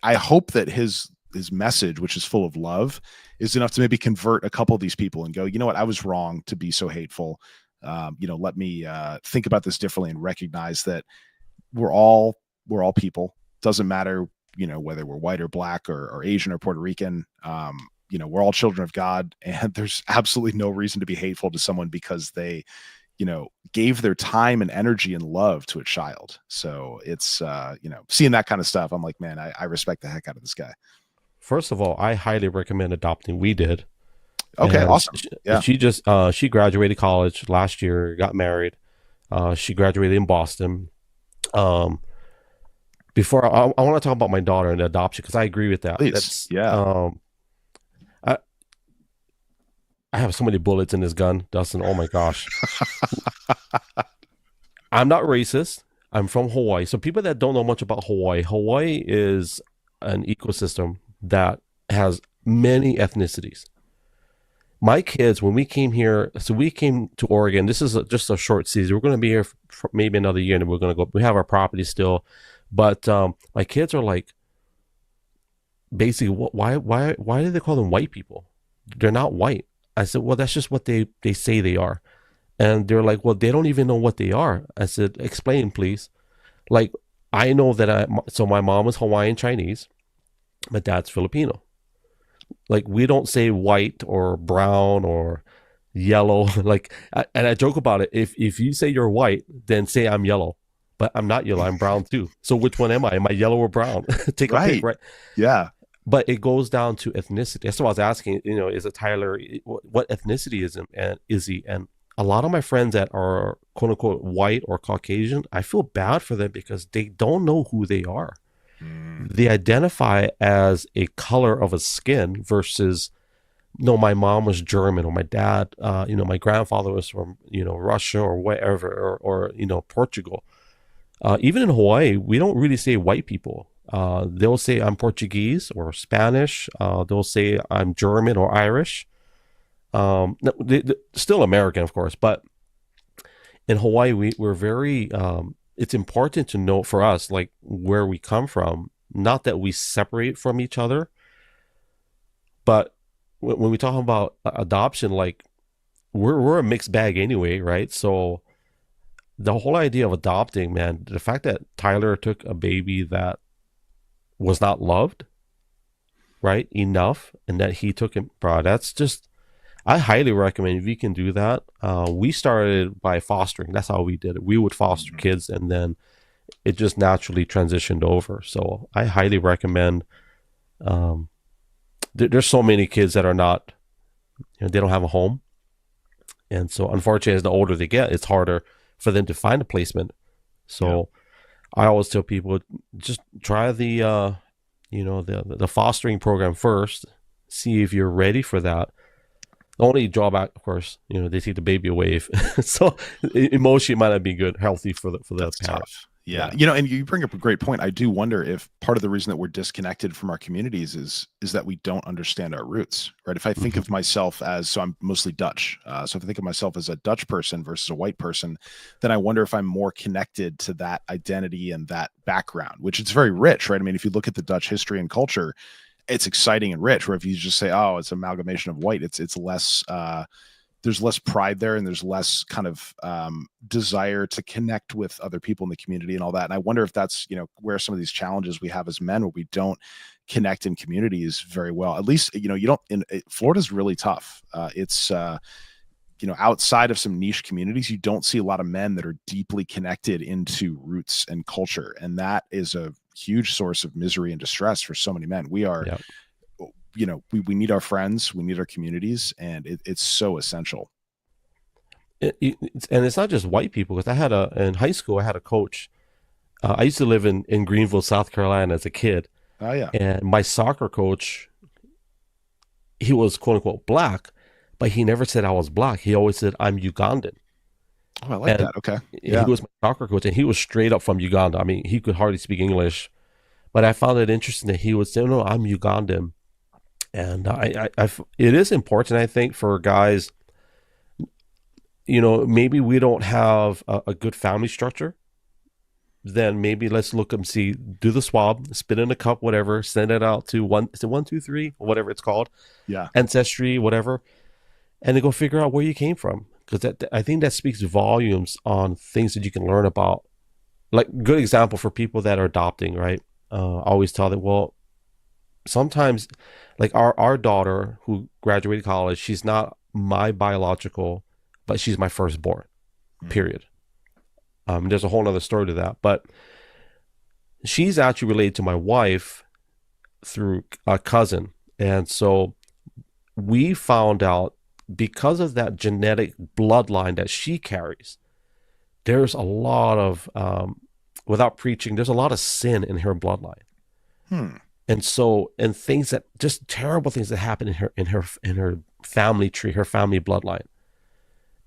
hope that his message, which is full of love, is enough to maybe convert a couple of these people and go, you know what, I was wrong to be so hateful. Let me think about this differently and recognize that we're all people. Doesn't matter, whether we're white or black or Asian or Puerto Rican. We're all children of God, and there's absolutely no reason to be hateful to someone because they, gave their time and energy and love to a child. So it's, seeing that kind of stuff, I'm like, man, I respect the heck out of this guy. First of all, I highly recommend adopting. We did. Okay, and awesome. Yeah. She graduated college last year, got married. She graduated in Boston. Before I want to talk about my daughter and adoption, because I agree with that. Please. I have so many bullets in this gun, Dustin. Oh my gosh. I'm not racist. I'm from Hawaii. So people that don't know much about Hawaii is an ecosystem that has many ethnicities. My kids, when we came here, so we came to Oregon. This is just a short season. We're going to be here for maybe another year, and we're going to go. We have our property still, but my kids are like, basically, why do they call them white people? They're not white. I said, well, that's just what they say they are, and they're like, well, they don't even know what they are. I said, explain, please. Like, I know that so my mom is Hawaiian Chinese, my dad's Filipino. Like, we don't say white or brown or yellow. Like, and I joke about it. If you say you're white, then say I'm yellow. But I'm not yellow. I'm brown too. So which one am I? Am I yellow or brown? Take a pick, right? Yeah. But it goes down to ethnicity. That's what I was asking. Is it Tyler? What ethnicity is he? And a lot of my friends that are quote unquote white or Caucasian, I feel bad for them because they don't know who they are. They identify as a color of a skin versus, no, my mom was German, or my dad, my grandfather was from, Russia or wherever, or Portugal. Even in Hawaii, we don't really say white people. They'll say I'm Portuguese or Spanish. They'll say I'm German or Irish. Still American, of course, but in Hawaii, we're very, it's important to know for us, like, where we come from, not that we separate from each other, but when we talk about adoption, like, we're a mixed bag anyway, right? So the whole idea of adopting, man, the fact that Tyler took a baby that was not loved, right, enough, and that he took him, bro, that's just, I highly recommend if you can do that. We started by fostering. That's how we did it. We would foster Mhm. kids, and then it just naturally transitioned over. So I highly recommend. Um, there's so many kids that are not, they don't have a home, and so unfortunately, as the older they get, it's harder for them to find a placement. Yeah. So I always tell people, just try the fostering program first. See if you're ready for that. The only drawback, of course, they take the baby away, so emotionally it might not be good, healthy for the That's parent. tough. Yeah. Yeah. And you bring up a great point. I do wonder if part of the reason that we're disconnected from our communities is that we don't understand our roots, right? If I think Mhm. of myself as, so I'm mostly Dutch. So if I think of myself as a Dutch person versus a white person, then I wonder if I'm more connected to that identity and that background, which it's very rich, right? I mean, if you look at the Dutch history and culture, it's exciting and rich. Where if you just say, oh, it's amalgamation of white, it's less, there's less pride there, and there's less kind of desire to connect with other people in the community and all that. And I wonder if that's, where some of these challenges we have as men, where we don't connect in communities very well. At least, you don't. Florida's really tough. It's outside of some niche communities, you don't see a lot of men that are deeply connected into roots and culture, and that is a huge source of misery and distress for so many men. We are, Yeah. we need our friends, we need our communities, and it's so essential. And it's not just white people, because in high school I had a coach. I used to live in Greenville, South Carolina as a kid, Oh yeah. and my soccer coach, he was quote unquote black, but he never said I was black. He always said I'm Ugandan. Oh, I like And that. Okay. he Yeah. was my soccer coach, and he was straight up from Uganda. I mean, he could hardly speak English, but I found it interesting that he would say, "No, I'm Ugandan." And it is important, I think, for guys. Maybe we don't have a good family structure. Then maybe let's look and see, do the swab, spit in a cup, whatever, send it out to is it 123, or whatever it's called, Yeah. ancestry, whatever, and then go figure out where you came from. Because I think that speaks volumes on things that you can learn about. Like, good example for people that are adopting, right? I always tell them, well, sometimes, like our daughter who graduated college, she's not my biological, but she's my firstborn. Mm. Period. There's a whole other story to that, but she's actually related to my wife through a cousin, and so we found out, because of that genetic bloodline that she carries, there's a lot of without preaching, there's a lot of sin in her bloodline. Hmm. And so, and things that, just terrible things that happen in her family tree, her family bloodline.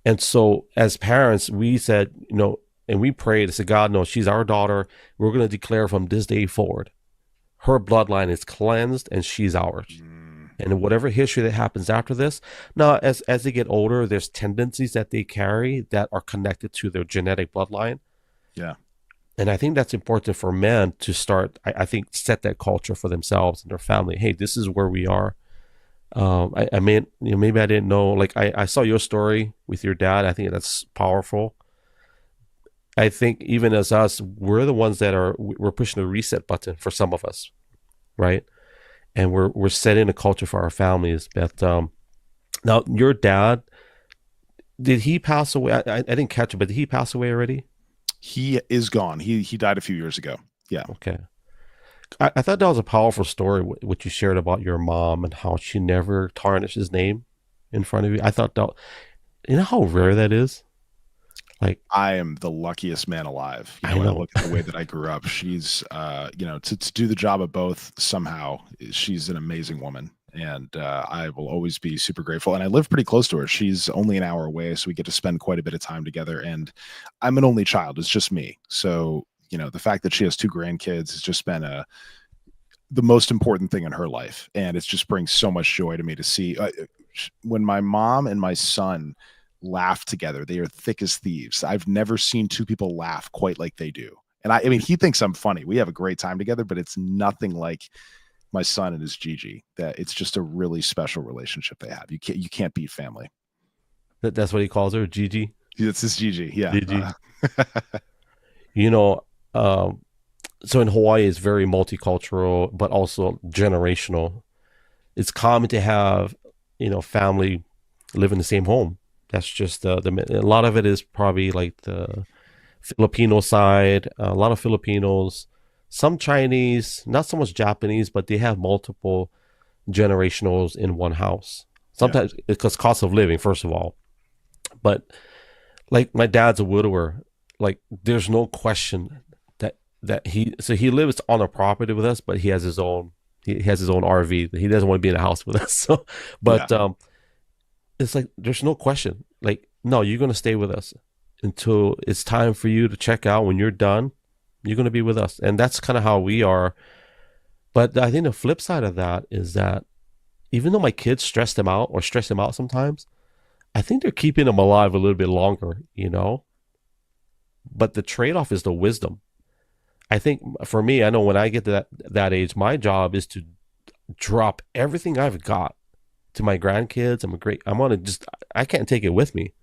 And so, as parents, we said, and we prayed and said, God, no, she's our daughter. We're going to declare from this day forward, her bloodline is cleansed and she's ours. Mm. And whatever history that happens after this, now as they get older, there's tendencies that they carry that are connected to their genetic bloodline. Yeah. And I think that's important for men to start, I think, set that culture for themselves and their family. Hey, this is where we are. I mean, maybe I didn't know. Like, I saw your story with your dad. I think that's powerful. I think even as us, we're the ones that we're pushing the reset button for some of us, right? And we're setting a culture for our families. But now, your dad, did he pass away? I didn't catch it, but did he pass away already? He is gone. He died a few years ago. Yeah. Okay. I thought that was a powerful story, what you shared about your mom and how she never tarnished his name in front of you. I thought that, how rare that is? Like, I am the luckiest man alive. I When I know. look at the way that I grew up, she's, to do the job of both somehow, she's an amazing woman. And I will always be super grateful. And I live pretty close to her. She's only an hour away, so we get to spend quite a bit of time together. And I'm an only child. It's just me. So, the fact that she has two grandkids has just been the most important thing in her life. And it just brings so much joy to me to see when my mom and my son laugh together. They are thick as thieves. I've never seen two people laugh quite like they do. And I mean, he thinks I'm funny. We have a great time together, but it's nothing like my son and his Gigi. That it's just a really special relationship they have. You can't beat family. That's what he calls her, Gigi. It's his Gigi. Yeah. Gigi. You know, so in Hawaii, it's very multicultural, but also generational. it's common to have, family live in the same home. That's just a lot of it is probably like the Filipino side, a lot of Filipinos, some Chinese, not so much Japanese, but they have multiple generationals in one house. Yeah. Sometimes because cost of living, first of all. But like my dad's a widower. Like there's no question that he lives on a property with us, but he has his own RV. He doesn't want to be in a house with us. So, Yeah. but it's like there's no question. Like no, you're gonna stay with us until it's time for you to check out. When you're done, you're gonna be with us, and that's kind of how we are. But I think the flip side of that is that even though my kids stress them out sometimes, I think they're keeping them alive a little bit longer. But the trade-off is the wisdom. I think for me, I know when I get to that age, my job is to drop everything I've got to my grandkids. I can't take it with me.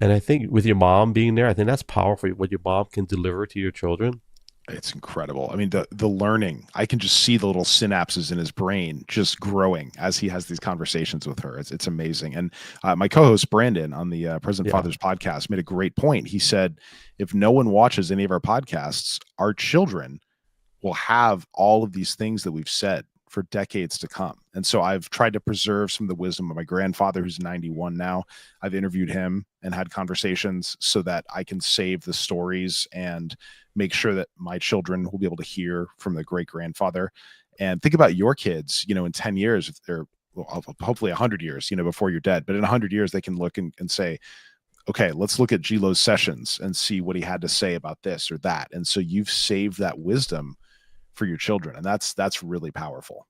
And I think with your mom being there, I think that's powerful what your mom can deliver to your children. It's incredible. I mean, the learning, I can just see the little synapses in his brain just growing as he has these conversations with her. It's amazing. And my co-host Brandon on the President Fathers podcast made a great point. He said, if no one watches any of our podcasts, our children will have all of these things that we've said for decades to come. And so I've tried to preserve some of the wisdom of my grandfather, who's 91 now. I've interviewed him and had conversations so that I can save the stories and make sure that my children will be able to hear from the great grandfather. And think about your kids, in 10 years, if they're hopefully 100 years, before you're dead, but in 100 years, they can look and say, okay, let's look at gLO's sessions and see what he had to say about this or that. And so you've saved that wisdom for your children. And that's really powerful.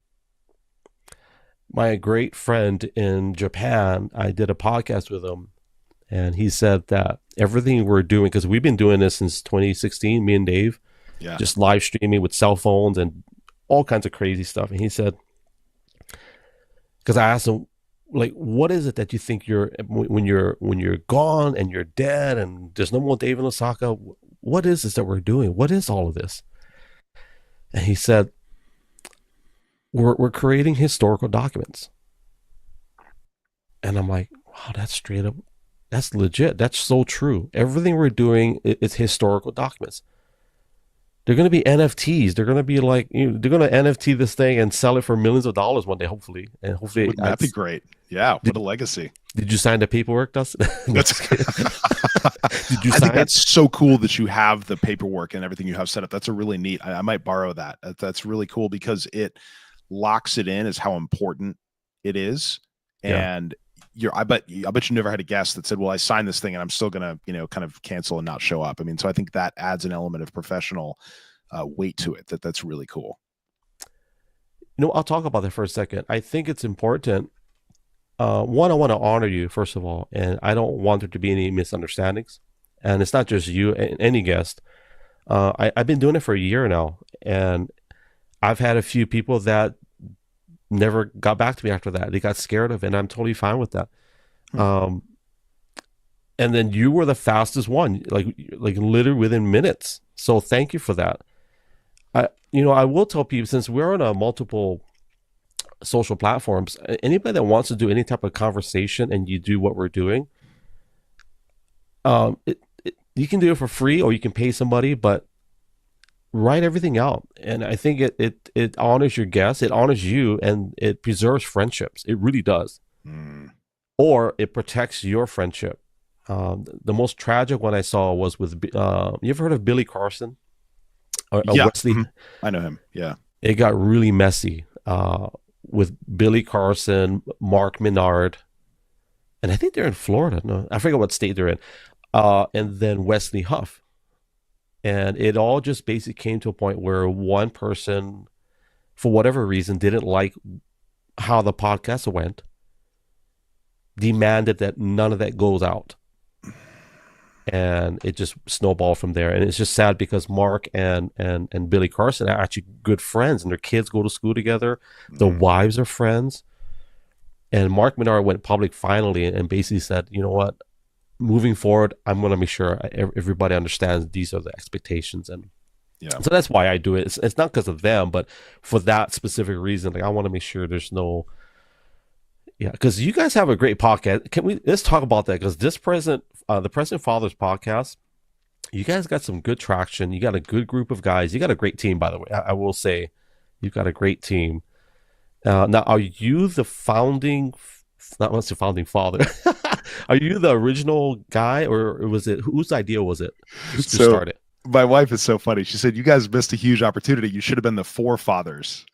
My great friend in Japan, I did a podcast with him, and he said that everything we're doing, because we've been doing this since 2016, me and Dave, just live streaming with cell phones and all kinds of crazy stuff. And he said, because I asked him, like, what is it that you think when you're gone and you're dead and there's no more Dave in Osaka, what is this that we're doing? What is all of this? And he said, we're creating historical documents. And I'm like, wow, that's straight up, that's legit. That's so true. Everything we're doing is historical documents. They're going to be NFTs. They're going to be like, they're going to NFT this thing and sell it for millions of dollars one day, hopefully. And hopefully, wouldn't that be great? Yeah, what a legacy. Did you sign the paperwork, Dustin? Did you sign? I think that's so cool that you have the paperwork and everything you have set up. That's a really neat. I might borrow that. That's really cool because it locks it in as how important it is. And I bet you never had a guest that said, well, I signed this thing and I'm still gonna, kind of cancel and not show up. I mean, so I think that adds an element of professional weight to it. That's really cool. I'll talk about that for a second. I think it's important. One, I want to honor you, first of all, and I don't want there to be any misunderstandings. And it's not just you, any guest. I've been doing it for a year now, and I've had a few people that never got back to me after that. They got scared of it, and I'm totally fine with that. And then you were the fastest one, like literally within minutes. So thank you for that. I will tell people, since we're on multiple social platforms, anybody that wants to do any type of conversation and you do what we're doing, you can do it for free or you can pay somebody, but write everything out. And I think it honors your guests, it honors you, and it preserves friendships. It really does. Or it protects your friendship. The most tragic one I saw was with you ever heard of Billy Carson? Wesley? I know him. Yeah. It got really messy with Billy Carson, Mark Menard, and I think they're in Florida. No, I forget what state they're in. And then Wesley Huff. And it all just basically came to a point where one person, for whatever reason, didn't like how the podcast went, demanded that none of that goes out. And it just snowballed from there. And it's just sad because Mark and Billy Carson are actually good friends, and their kids go to school together. The wives are friends. And Mark Menard went public finally and basically said, you know what? Moving forward, I'm going to make sure everybody understands these are the expectations. And Yeah. So that's why I do it. It's not because of them, but for that specific reason. Like I want to make sure there's no, yeah, because you guys have a great podcast. Let's talk about that? Because the Present Fathers podcast, you guys got some good traction. You got a good group of guys. You got a great team, by the way. I will say, you've got a great team. Now, are you the founding? Not once the founding father. Are you the original guy, or was it whose idea was it to So start it? my wife is so funny. She said, "You guys missed a huge opportunity. You should have been the forefathers."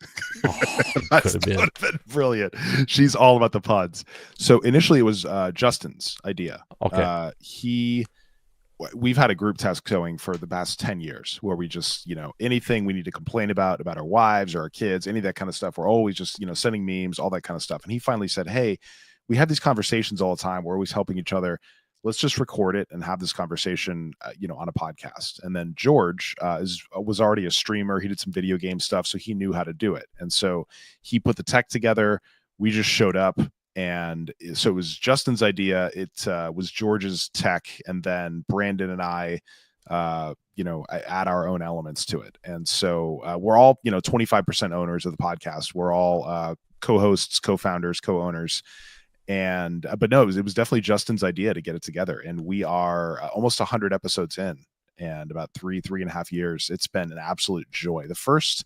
Oh, could have That been. would have been brilliant. She's all about the puns. So initially, it was Justin's idea. Okay. We've had a group test going for the past 10 years where we just, anything we need to complain about our wives or our kids, any of that kind of stuff. We're always just, sending memes, all that kind of stuff. And he finally said, "Hey, we have these conversations all the time. We're always helping each other. Let's just record it and have this conversation, on a podcast." And then George was already a streamer. He did some video game stuff, so he knew how to do it. And so he put the tech together. We just showed up. And so it was Justin's idea. It was George's tech, and then Brandon and I, add our own elements to it. And so we're all, 25% owners of the podcast. We're all co-hosts, co-founders, co-owners. And but no, it was definitely Justin's idea to get it together. And we are almost 100 episodes in, and about 3.5 years. It's been an absolute joy. The first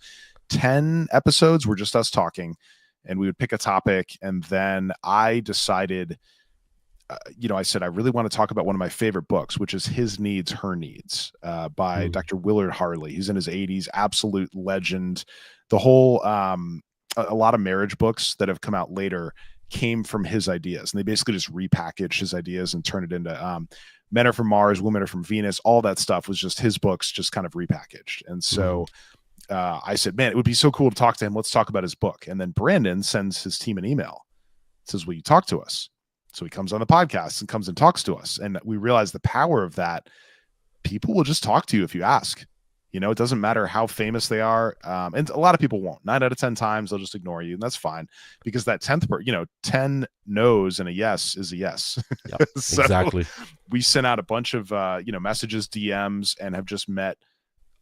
10 episodes were just us talking, and we would pick a topic. And then I decided, I said, I really want to talk about one of my favorite books, which is His Needs, Her Needs by Dr. Willard Harley. He's in his 80s, absolute legend. The whole, a lot of marriage books that have come out later came from his ideas. And they basically just repackaged his ideas and turned it into Men Are From Mars, Women Are From Venus. All that stuff was just his books, just kind of repackaged. And so I said, man, it would be so cool to talk to him. Let's talk about his book. And then Brandon sends his team an email. Says, will you talk to us? So he comes on the podcast and comes and talks to us. And we realize the power of that. People will just talk to you if you ask. It doesn't matter how famous they are. And a lot of people won't. 9 out of 10 times, they'll just ignore you. And that's fine, because that 10th part, 10 no's and a yes is a yes. Yep, So exactly. we sent out a bunch of, messages, DMs, and have just met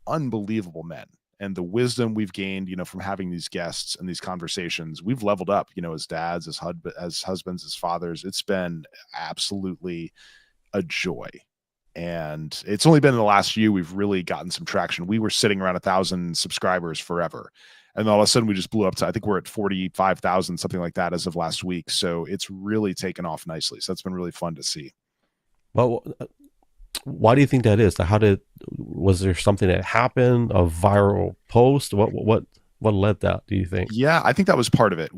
unbelievable men. And the wisdom we've gained, from having these guests and these conversations, we've leveled up, as dads, as husbands, as fathers. It's been absolutely a joy. And it's only been in the last year we've really gotten some traction. We were sitting around 1,000 subscribers forever. And all of a sudden we just blew up to, I think we're at 45,000, something like that as of last week. So it's really taken off nicely. So that's been really fun to see. Well, why do you think that is? Was there something that happened, a viral post? What led that, do you think? Yeah, I think that was part of it.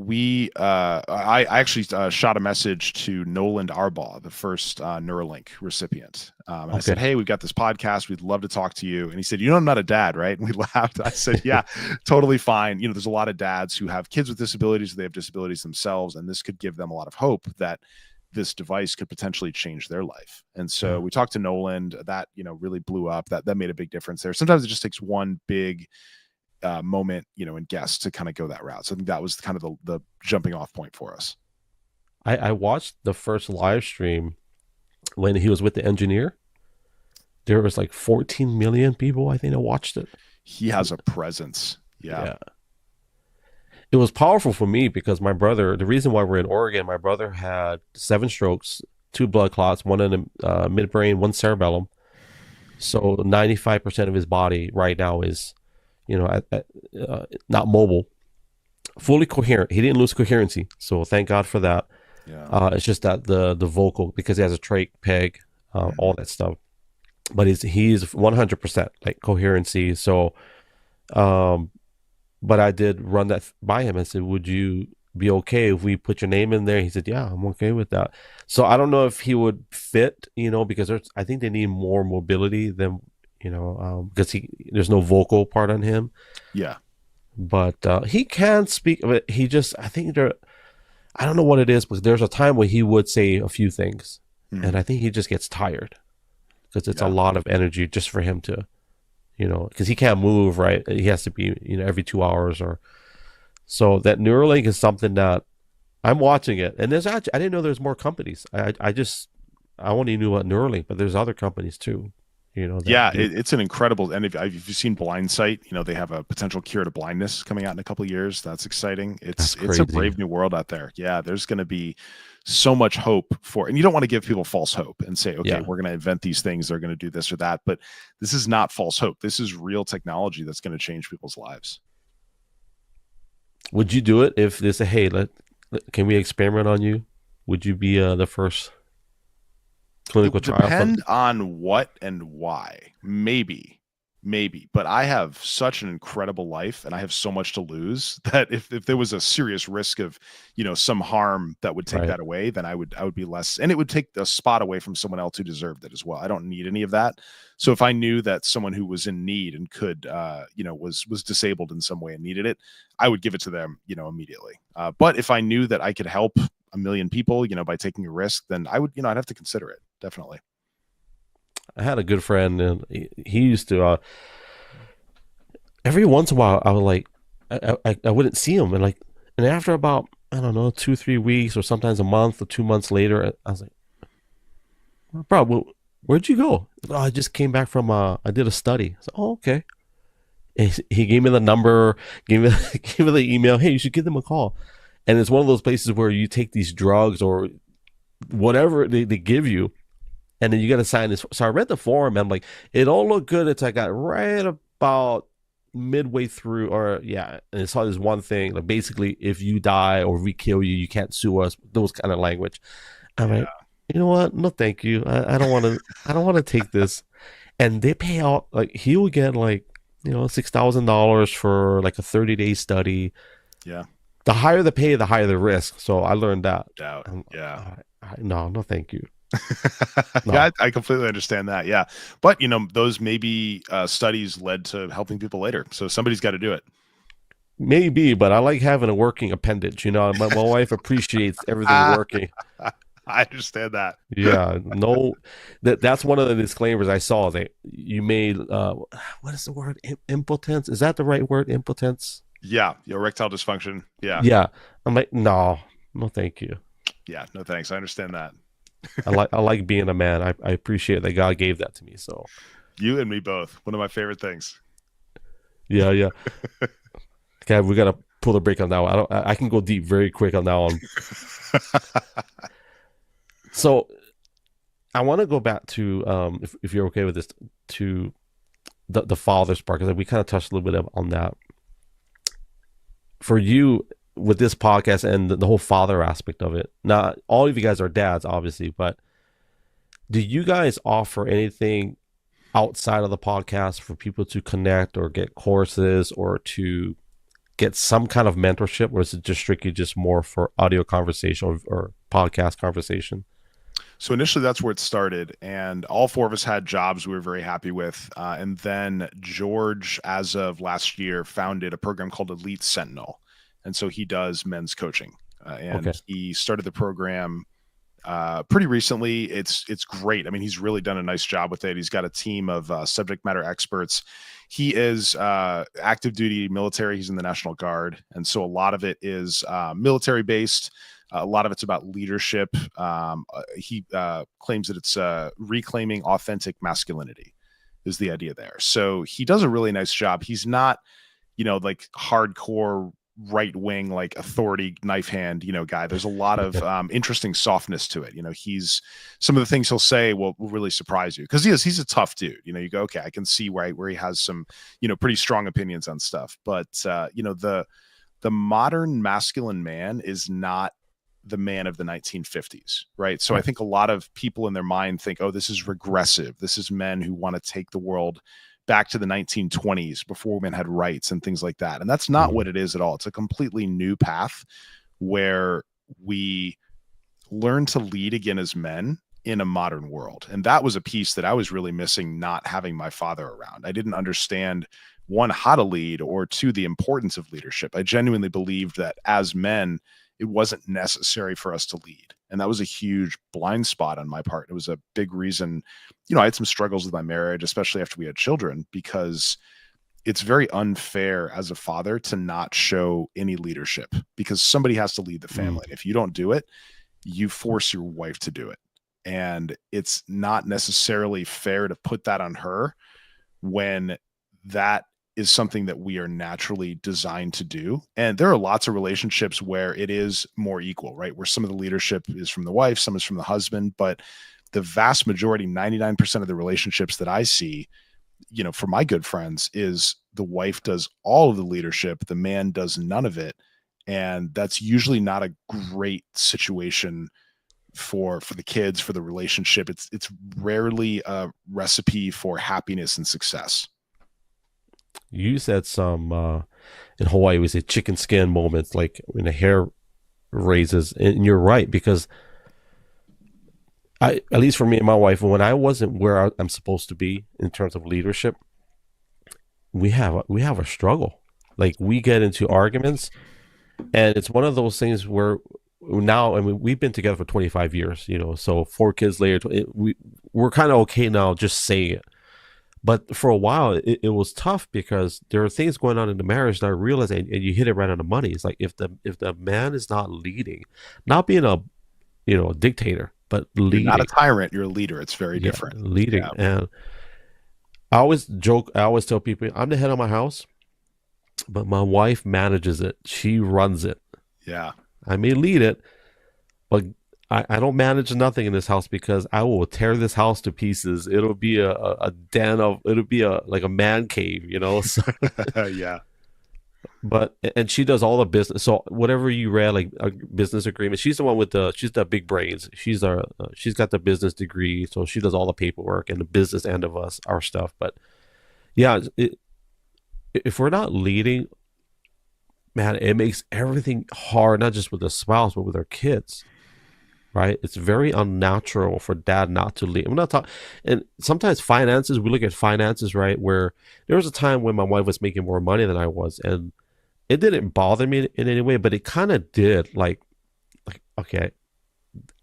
I actually shot a message to Noland Arbaugh, the first Neuralink recipient. And I said, hey, we've got this podcast. We'd love to talk to you. And he said, I'm not a dad, right? And we laughed. I said, yeah, totally fine. There's a lot of dads who have kids with disabilities, they have disabilities themselves, and this could give them a lot of hope that this device could potentially change their life. And so we talked to Noland. That, really blew up. That made a big difference there. Sometimes it just takes one big moment, and guests to kind of go that route. So I think that was kind of the jumping off point for us. I watched the first live stream when he was with the engineer. There was like 14 million people, I think, that watched it. He has a presence. Yeah. It was powerful for me because my brother, the reason why we're in Oregon, my brother had 7 strokes, 2 blood clots, 1 in the midbrain, 1 cerebellum. So 95% of his body right now is, not mobile, fully coherent. He didn't lose coherency, so thank God for that. Yeah. It's just that the vocal, because he has a trach, peg, all that stuff. But he's 100% like coherency. So, but I did run that by him and said, would you be okay if we put your name in there? He said, yeah, I'm okay with that. So I don't know if he would fit, because I think they need more mobility than, because there's no vocal part on him. Yeah. But he can speak, but I think I don't know what it is, but there's a time where he would say a few things, and I think he just gets tired because it's a lot of energy just for him to, because he can't move, right? He has to be, every 2 hours or so. That Neuralink is something that I'm watching it, and I didn't know there's more companies. I only knew about Neuralink, but there's other companies too. that Yeah, do. it's an incredible. And if you've seen Blindsight, they have a potential cure to blindness coming out in a couple of years. That's exciting. That's It's a crazy. brave new world out there. Yeah, there's going to be so much hope and you don't want to give people false hope and say, okay, Yeah. we're going to invent these things. They're going to do this or that. But this is not false hope. This is real technology that's going to change people's lives. Would you do it if they say, "Hey, can we experiment on you?" Would you be the first It clinical would trial for? depend on what and why. Maybe. But I have such an incredible life and I have so much to lose that if there was a serious risk of, some harm that would take Right. that away, then I would be less, and it would take a spot away from someone else who deserved it as well. I don't need any of that. So if I knew that someone who was in need and could, was disabled in some way and needed it, I would give it to them, immediately. But if I knew that I could help a million people, by taking a risk, then I would, I'd have to consider it. Definitely. I had a good friend, and he used to every once in a while I would like I wouldn't see him, and after about, I don't know, 2 3 weeks or sometimes a month or 2 months later, I was like, bro, where'd you go? "Oh, I just came back from I did a study." I said, "Oh, okay." And he gave me the number, gave me gave me the email. "Hey, you should give them a call." And it's one of those places where you take these drugs or whatever they give you, and then you got to sign this. So I read the form, and I'm like, it all looked good until I got right about midway through, or yeah, and it saw this one thing, like basically, if you die or we kill you, you can't sue us. Those kind of language. I'm Yeah. like, you know what? No, thank you. I don't want to. I don't want to take this. And they pay out, like he will get like, $6,000 for like a 30-day study. Yeah. The higher the pay, the higher the risk. So I learned that. Doubt. Yeah. No, no, thank you. Yeah, No, I completely understand that. Yeah. But, those maybe studies led to helping people later. So somebody's got to do it. maybe, but I like having a working appendage. My wife appreciates everything Ah, working. I understand that. Yeah, no, that's one of the disclaimers I saw. That you made, what is the word? Impotence? Is that the right word? Impotence? Yeah. Erectile dysfunction. Yeah. Yeah. I'm like, no, no, thank you. Yeah. No, thanks. I understand that. I like being a man. I appreciate that God gave that to me. So You and me both. One of my favorite things. yeah, yeah. Okay, we gotta pull the break on that one. I can go deep very quick on that one. So I want to go back to, if you're okay with this, to the father's part, because we kind of touched a little bit on that. For you, with this podcast and the whole father aspect of it, not all of you guys are dads, obviously, but do you guys offer anything outside of the podcast for people to connect or get courses or to get some kind of mentorship, or is it just strictly just more for audio conversation or podcast conversation? So initially, that's where it started, and all four of us had jobs we were very happy with. And then George, as of last year, founded a program called Elite Sentinel, and so he does men's coaching. And Okay. he started the program pretty recently. It's great. I mean, he's really done a nice job with it. He's got a team of subject matter experts. He is active duty military. He's in the National Guard, and so a lot of it is military based. A lot of it's about leadership. He claims that it's reclaiming authentic masculinity is the idea there. So he does a really nice job. He's not, like hardcore right wing, like authority knife hand, guy. There's a lot of interesting softness to it. He's some of the things he'll say will really surprise you because he's a tough dude. You go, okay, I can see where he has some, pretty strong opinions on stuff. But the modern masculine man is not the man of the 1950s, right? So I think a lot of people in their mind think, oh, this is regressive. This is men who want to take the world back to the 1920s before women had rights and things like that. And that's not what it is at all. It's a completely new path where we learn to lead again as men in a modern world. And that was a piece that I was really missing, not having my father around. I didn't understand, one, how to lead, or two, the importance of leadership. I genuinely believed that as men, it wasn't necessary for us to lead. And that was a huge blind spot on my part. It was a big reason, I had some struggles with my marriage, especially after we had children, because it's very unfair as a father to not show any leadership because somebody has to lead the family. And if you don't do it, you force your wife to do it. And it's not necessarily fair to put that on her when that is something that we are naturally designed to do. And there are lots of relationships where it is more equal, right? Where some of the leadership is from the wife, some is from the husband, but the vast majority, 99% of the relationships that I see, for my good friends, is the wife does all of the leadership, the man does none of it. And that's usually not a great situation for the kids, for the relationship. It's rarely a recipe for happiness and success. You said some in Hawaii we say chicken skin moments, like when the hair raises, and you're right, because at least for me and my wife, when I wasn't where I'm supposed to be in terms of leadership, we have a struggle. Like we get into arguments, and it's one of those things where now, I mean, we've been together for 25 years, so 4 kids later, we're kind of okay now just saying it. But for a while, it was tough because there are things going on in the marriage that I realized, and you hit it right on the money. It's like if the man is not leading, not being a dictator, but You're not a leading. tyrant, you're a leader. It's very Yeah, different. leading. Yeah. And I always joke, I always tell people, I'm the head of my house, but my wife manages it. She runs it. Yeah. I may lead it, but I don't manage nothing in this house because I will tear this house to pieces. It'll be a den of, it'll be like a man cave, So, Yeah. but, and she does all the business. So whatever you read, like a business agreement, she's the one with she's the big brains. She's got the business degree. So she does all the paperwork and the business end of our stuff. But yeah, if we're not leading, man, it makes everything hard, not just with the spouse, but with our kids. Right? It's very unnatural for dad not to lead. I'm not talking, and sometimes finances, we look at finances, right? Where there was a time when my wife was making more money than I was, and it didn't bother me in any way, but it kind of did. Like, okay,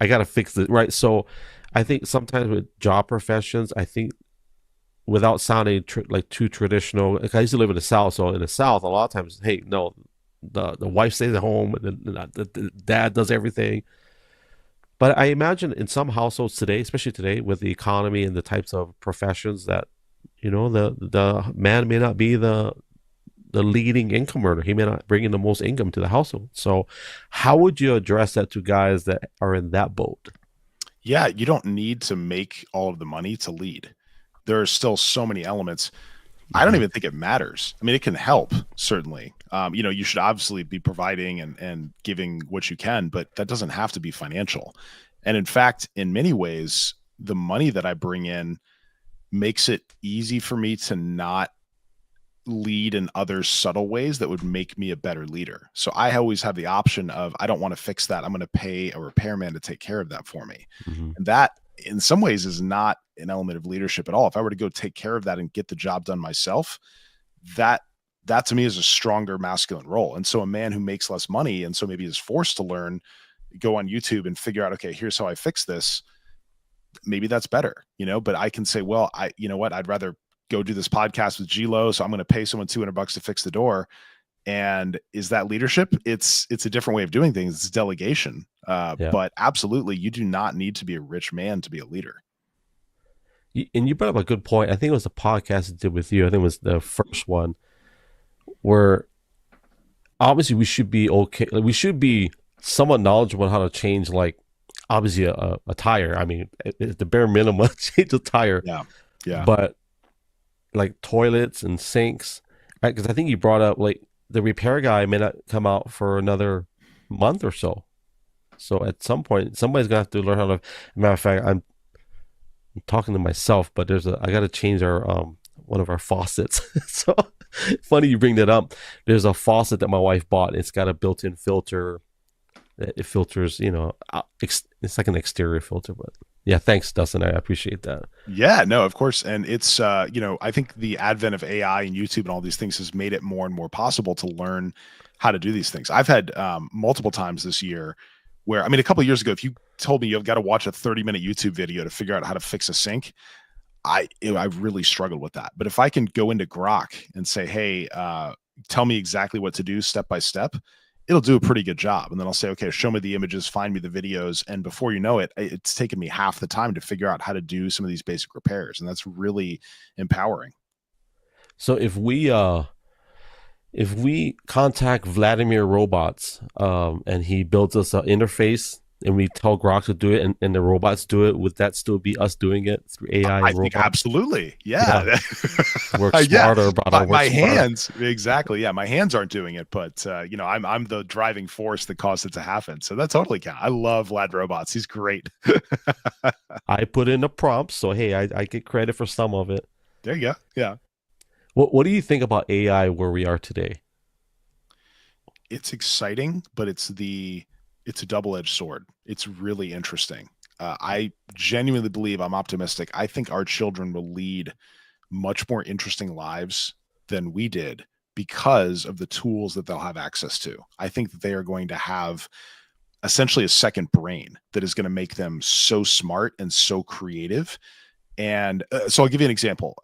I got to fix it, right? So I think sometimes with job professions, I think without sounding like too traditional, like I used to live in the South, so in the South, a lot of times, hey, no, the wife stays at home, and the dad does everything. But I imagine in some households today, especially today with the economy and the types of professions that, the man may not be the leading income earner. He may not bring in the most income to the household. So how would you address that to guys that are in that boat? Yeah, you don't need to make all of the money to lead. There are still so many elements. I don't Mhm. even think it matters. I mean, it can help, certainly. You should obviously be providing and giving what you can, but that doesn't have to be financial. And in fact, in many ways, the money that I bring in makes it easy for me to not lead in other subtle ways that would make me a better leader. So I always have the option of, I don't want to fix that. I'm going to pay a repairman to take care of that for me. Mhm. And that in some ways is not an element of leadership at all. If I were to go take care of that and get the job done myself, that to me is a stronger masculine role. And so a man who makes less money and so maybe is forced to learn, go on YouTube and figure out, okay, here's how I fix this. Maybe that's better, but I can say, well, you know what, I'd rather go do this podcast with gLO. So I'm going to pay someone $200 to fix the door. And is that leadership? It's a different way of doing things. It's delegation. Yeah. But absolutely, you do not need to be a rich man to be a leader. And you brought up a good point. I think it was a podcast I did with you. I think it was the first one where obviously we should be okay. Like, we should be somewhat knowledgeable on how to change, like obviously a tire. I mean, it's the bare minimum, change a tire. Yeah. Yeah. But like toilets and sinks, right? Because I think you brought up like the repair guy may not come out for another month or so. So at some point, somebody's gonna have to learn how to. Matter of fact, I'm talking to myself, but I got to change our one of our faucets. So funny you bring that up. There's a faucet that my wife bought. It's got a built-in filter. It filters, it's like an exterior filter. But yeah, thanks, Dustin. I appreciate that. Yeah, no, of course. And it's, I think the advent of AI and YouTube and all these things has made it more and more possible to learn how to do these things. I've had multiple times this year where, I mean, a couple of years ago, if you told me you've got to watch a 30-minute YouTube video to figure out how to fix a sink, I really struggled with that. But if I can go into Grok and say, hey, tell me exactly what to do step by step, it'll do a pretty good job. And then I'll say, okay, show me the images, find me the videos. And before you know it, it's taken me half the time to figure out how to do some of these basic repairs. And that's really empowering. So if we contact Vladimir Robots, and he builds us an interface, and we tell Grok to do it, and the robots do it, would that still be us doing it through AI? I think absolutely. Yeah. Work smarter, yeah. My hands, exactly. Yeah. My hands aren't doing it, but I'm the driving force that caused it to happen. So that totally counts. I love Vlad Robots. He's great. I put in the prompts, so hey, I get credit for some of it. There you go. Yeah. What do you think about AI where we are today? It's exciting, but it's a double-edged sword. It's really interesting. I genuinely believe, I'm optimistic, I think our children will lead much more interesting lives than we did because of the tools that they'll have access to. I think that they are going to have essentially a second brain that is going to make them so smart and so creative. And so I'll give you an example.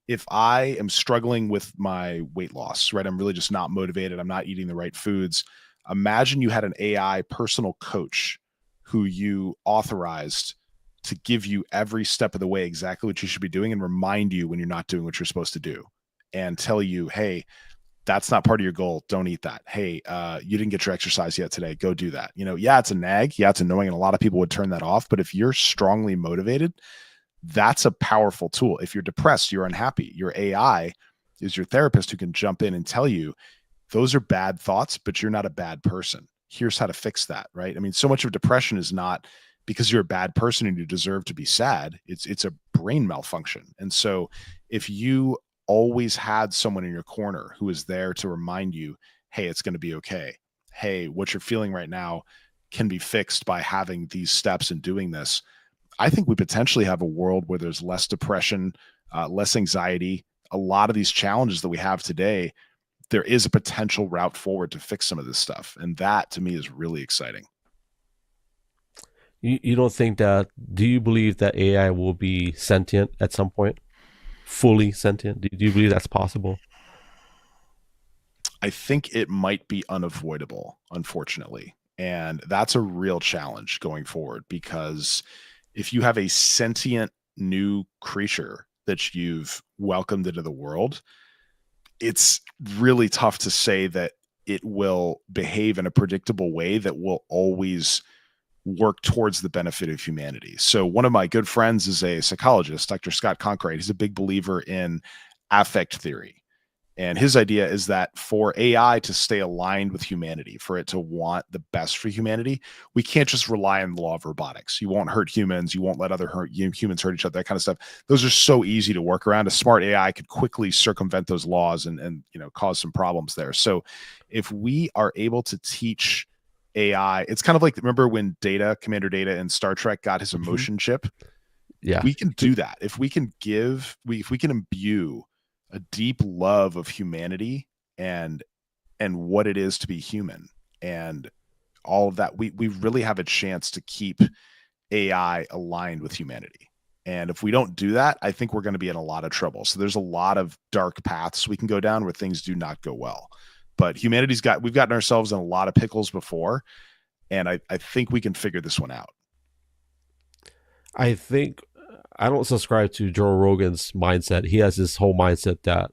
If I am struggling with my weight loss, right, I'm really just not motivated, I'm not eating the right foods. Imagine you had an AI personal coach who you authorized to give you every step of the way exactly what you should be doing and remind you when you're not doing what you're supposed to do and tell you, hey, that's not part of your goal. Don't eat that. Hey, you didn't get your exercise yet today. Go do that. Yeah, it's a nag. Yeah, it's annoying. And a lot of people would turn that off. But if you're strongly motivated, that's a powerful tool. If you're depressed, you're unhappy, your AI is your therapist who can jump in and tell you those are bad thoughts, but you're not a bad person. Here's how to fix that, right? I mean, so much of depression is not because you're a bad person and you deserve to be sad. It's a brain malfunction. And so if you always had someone in your corner who is there to remind you, hey, it's going to be okay. Hey, what you're feeling right now can be fixed by having these steps and doing this. I think we potentially have a world where there's less depression, less anxiety, a lot of these challenges that we have today. There is a potential route forward to fix some of this stuff. And that to me is really exciting. You don't think that, do you believe that AI will be sentient at some point? Fully sentient? Do you believe that's possible? I think it might be unavoidable, unfortunately. And that's a real challenge going forward, because if you have a sentient new creature that you've welcomed into the world, it's really tough to say that it will behave in a predictable way that will always work towards the benefit of humanity. So one of my good friends is a psychologist, Dr. Scott Conkrade. He's a big believer in affect theory. And his idea is that for AI to stay aligned with humanity, for it to want the best for humanity, we can't just rely on the law of robotics. You won't hurt humans. You won't let humans hurt each other, that kind of stuff. Those are so easy to work around. A smart AI could quickly circumvent those laws and cause some problems there. So if we are able to teach AI, it's kind of like, remember when Commander Data in Star Trek got his emotion chip? Yeah. We can do that. If we can imbue a deep love of humanity and what it is to be human and all of that, we really have a chance to keep AI aligned with humanity. And if we don't do that, I think we're going to be in a lot of trouble. So there's a lot of dark paths we can go down where things do not go well. But we've gotten ourselves in a lot of pickles before. And I think we can figure this one out. I think I don't subscribe to Joe Rogan's mindset. He has this whole mindset that,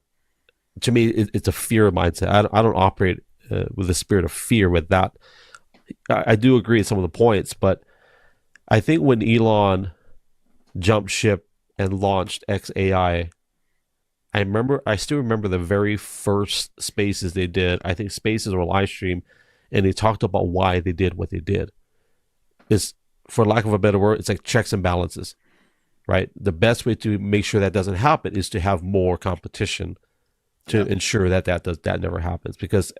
to me, it's a fear mindset. I don't operate with the spirit of fear with that. I do agree with some of the points, but I think when Elon jumped ship and launched XAI, I still remember the very first spaces they did. I think spaces were live stream, and they talked about why they did what they did. It's, for lack of a better word, it's like checks and balances. Right. The best way to make sure that doesn't happen is to have more competition to ensure that that never happens. Because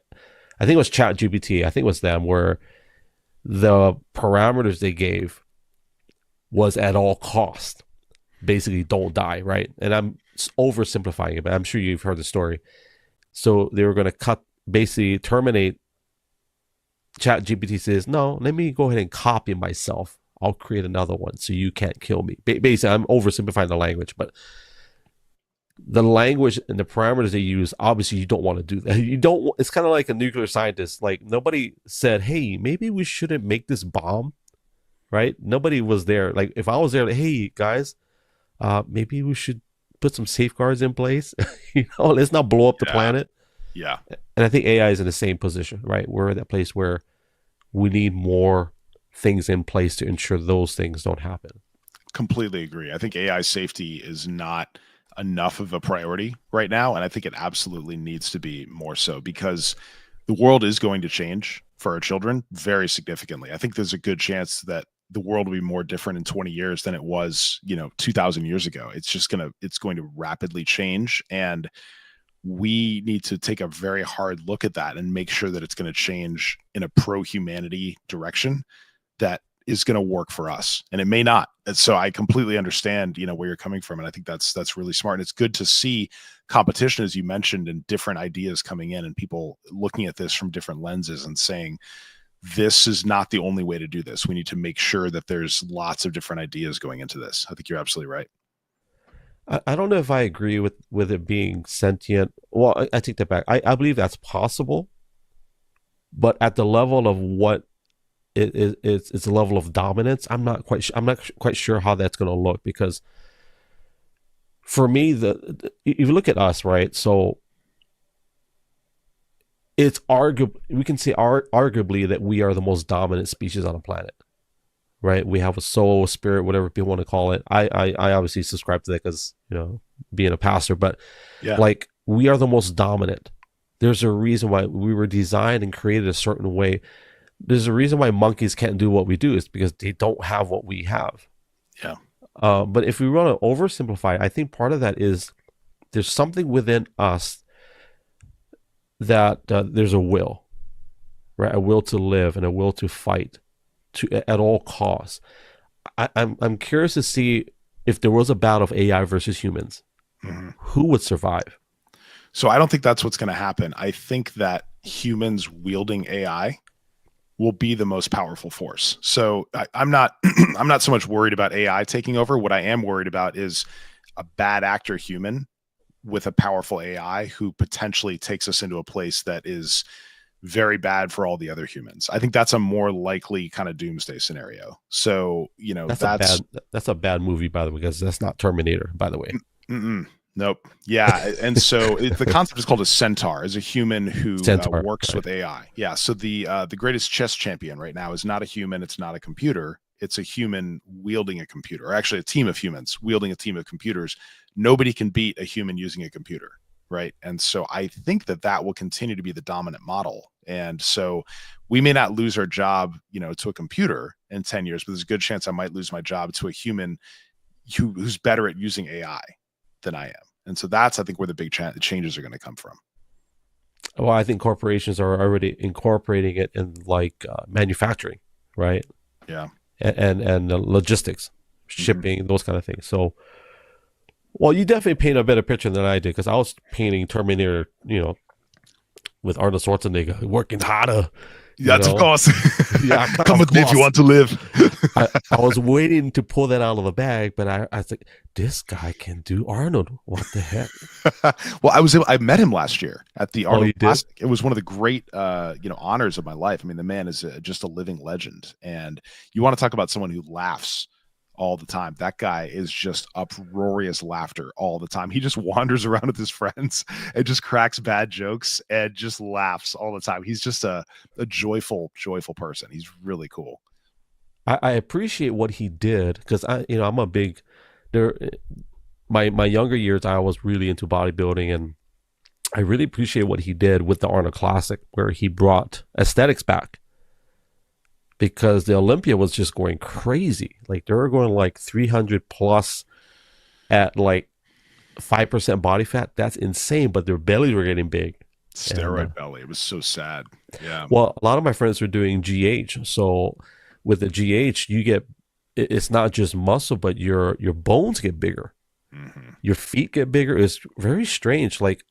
I think it was ChatGPT, I think it was them, where the parameters they gave was at all cost. Basically, don't die, right? And I'm oversimplifying it, but I'm sure you've heard the story. So they were going to basically terminate. ChatGPT says, no, let me go ahead and copy myself. I'll create another one so you can't kill me. Basically, I'm oversimplifying the language, but the language and the parameters they use, obviously you don't want to do that. You don't. It's kind of like a nuclear scientist. Like nobody said, "Hey, maybe we shouldn't make this bomb." Right? Nobody was there. Like if I was there, like, hey guys, maybe we should put some safeguards in place. Let's not blow up the planet. Yeah. And I think AI is in the same position, right? We're at that place where we need more things in place to ensure those things don't happen. Completely agree. I think AI safety is not enough of a priority right now, and I think it absolutely needs to be more so, because the world is going to change for our children very significantly. I think there's a good chance that the world will be more different in 20 years than it was, 2000 years ago. It's going to rapidly change, and we need to take a very hard look at that and make sure that it's going to change in a pro-humanity direction that is going to work for us, and it may not. And so I completely understand, where you're coming from, and I think that's really smart. And it's good to see competition, as you mentioned, and different ideas coming in, and people looking at this from different lenses and saying, this is not the only way to do this. We need to make sure that there's lots of different ideas going into this. I think you're absolutely right. I don't know if I agree with it being sentient. Well, I take that back. I believe that's possible, but at the level of what it's a level of dominance. I'm not quite sure how that's going to look, because for me, if you look at us, right? So it's we can say arguably that we are the most dominant species on the planet, right? We have a soul, a spirit, whatever people want to call it. I obviously subscribe to that because, being a pastor, but like we are the most dominant. There's a reason why we were designed and created a certain way. There's a reason why monkeys can't do what we do. It's because they don't have what we have. Yeah. But if we want to oversimplify, I think part of that is there's something within us that there's a will, right? A will to live and a will to fight at all costs. I'm curious to see if there was a battle of AI versus humans, who would survive? So I don't think that's what's going to happen. I think that humans wielding AI will be the most powerful force. So I'm not I'm not so much worried about AI taking over. What I am worried about is a bad actor human with a powerful AI who potentially takes us into a place that is very bad for all the other humans. I think that's a more likely kind of doomsday scenario. So, that's a bad movie, by the way, because that's not Terminator, by the way. Nope. Yeah. And so the concept is called a centaur, is a human who works with AI. Yeah. So the greatest chess champion right now is not a human. It's not a computer. It's a human wielding a computer, or actually a team of humans wielding a team of computers. Nobody can beat a human using a computer. Right. And so I think that will continue to be the dominant model. And so we may not lose our job, to a computer in 10 years, but there's a good chance I might lose my job to a human who's better at using AI than I am. And so that's, I think, where the big changes are going to come from. Well, I think corporations are already incorporating it in manufacturing, right? Yeah. And logistics, shipping, those kind of things. So, well, you definitely paint a better picture than I did, because I was painting Terminator, with Arnold Schwarzenegger working harder. That's of course. Yeah, come with me if you want to live. I was waiting to pull that out of the bag, but I was like, this guy can do Arnold. What the heck? Well, I met him last year at the Arnold Classic. Did? It was one of the great, honors of my life. I mean, the man is just a living legend. And you want to talk about someone who laughs all the time. That guy is just uproarious laughter all the time. He just wanders around with his friends and just cracks bad jokes and just laughs all the time. He's just a joyful person. He's really cool. I appreciate what he did, because I'm a big my younger years, I was really into bodybuilding, and I really appreciate what he did with the Arnold Classic, where he brought aesthetics back. Because the Olympia was just going crazy. Like they were going like 300 plus at like 5% body fat. That's insane. But their bellies were getting big. Steroid belly. It was so sad. Yeah. Well, a lot of my friends were doing GH. So with the GH, it's not just muscle, but your bones get bigger. Your feet get bigger. It's very strange. Like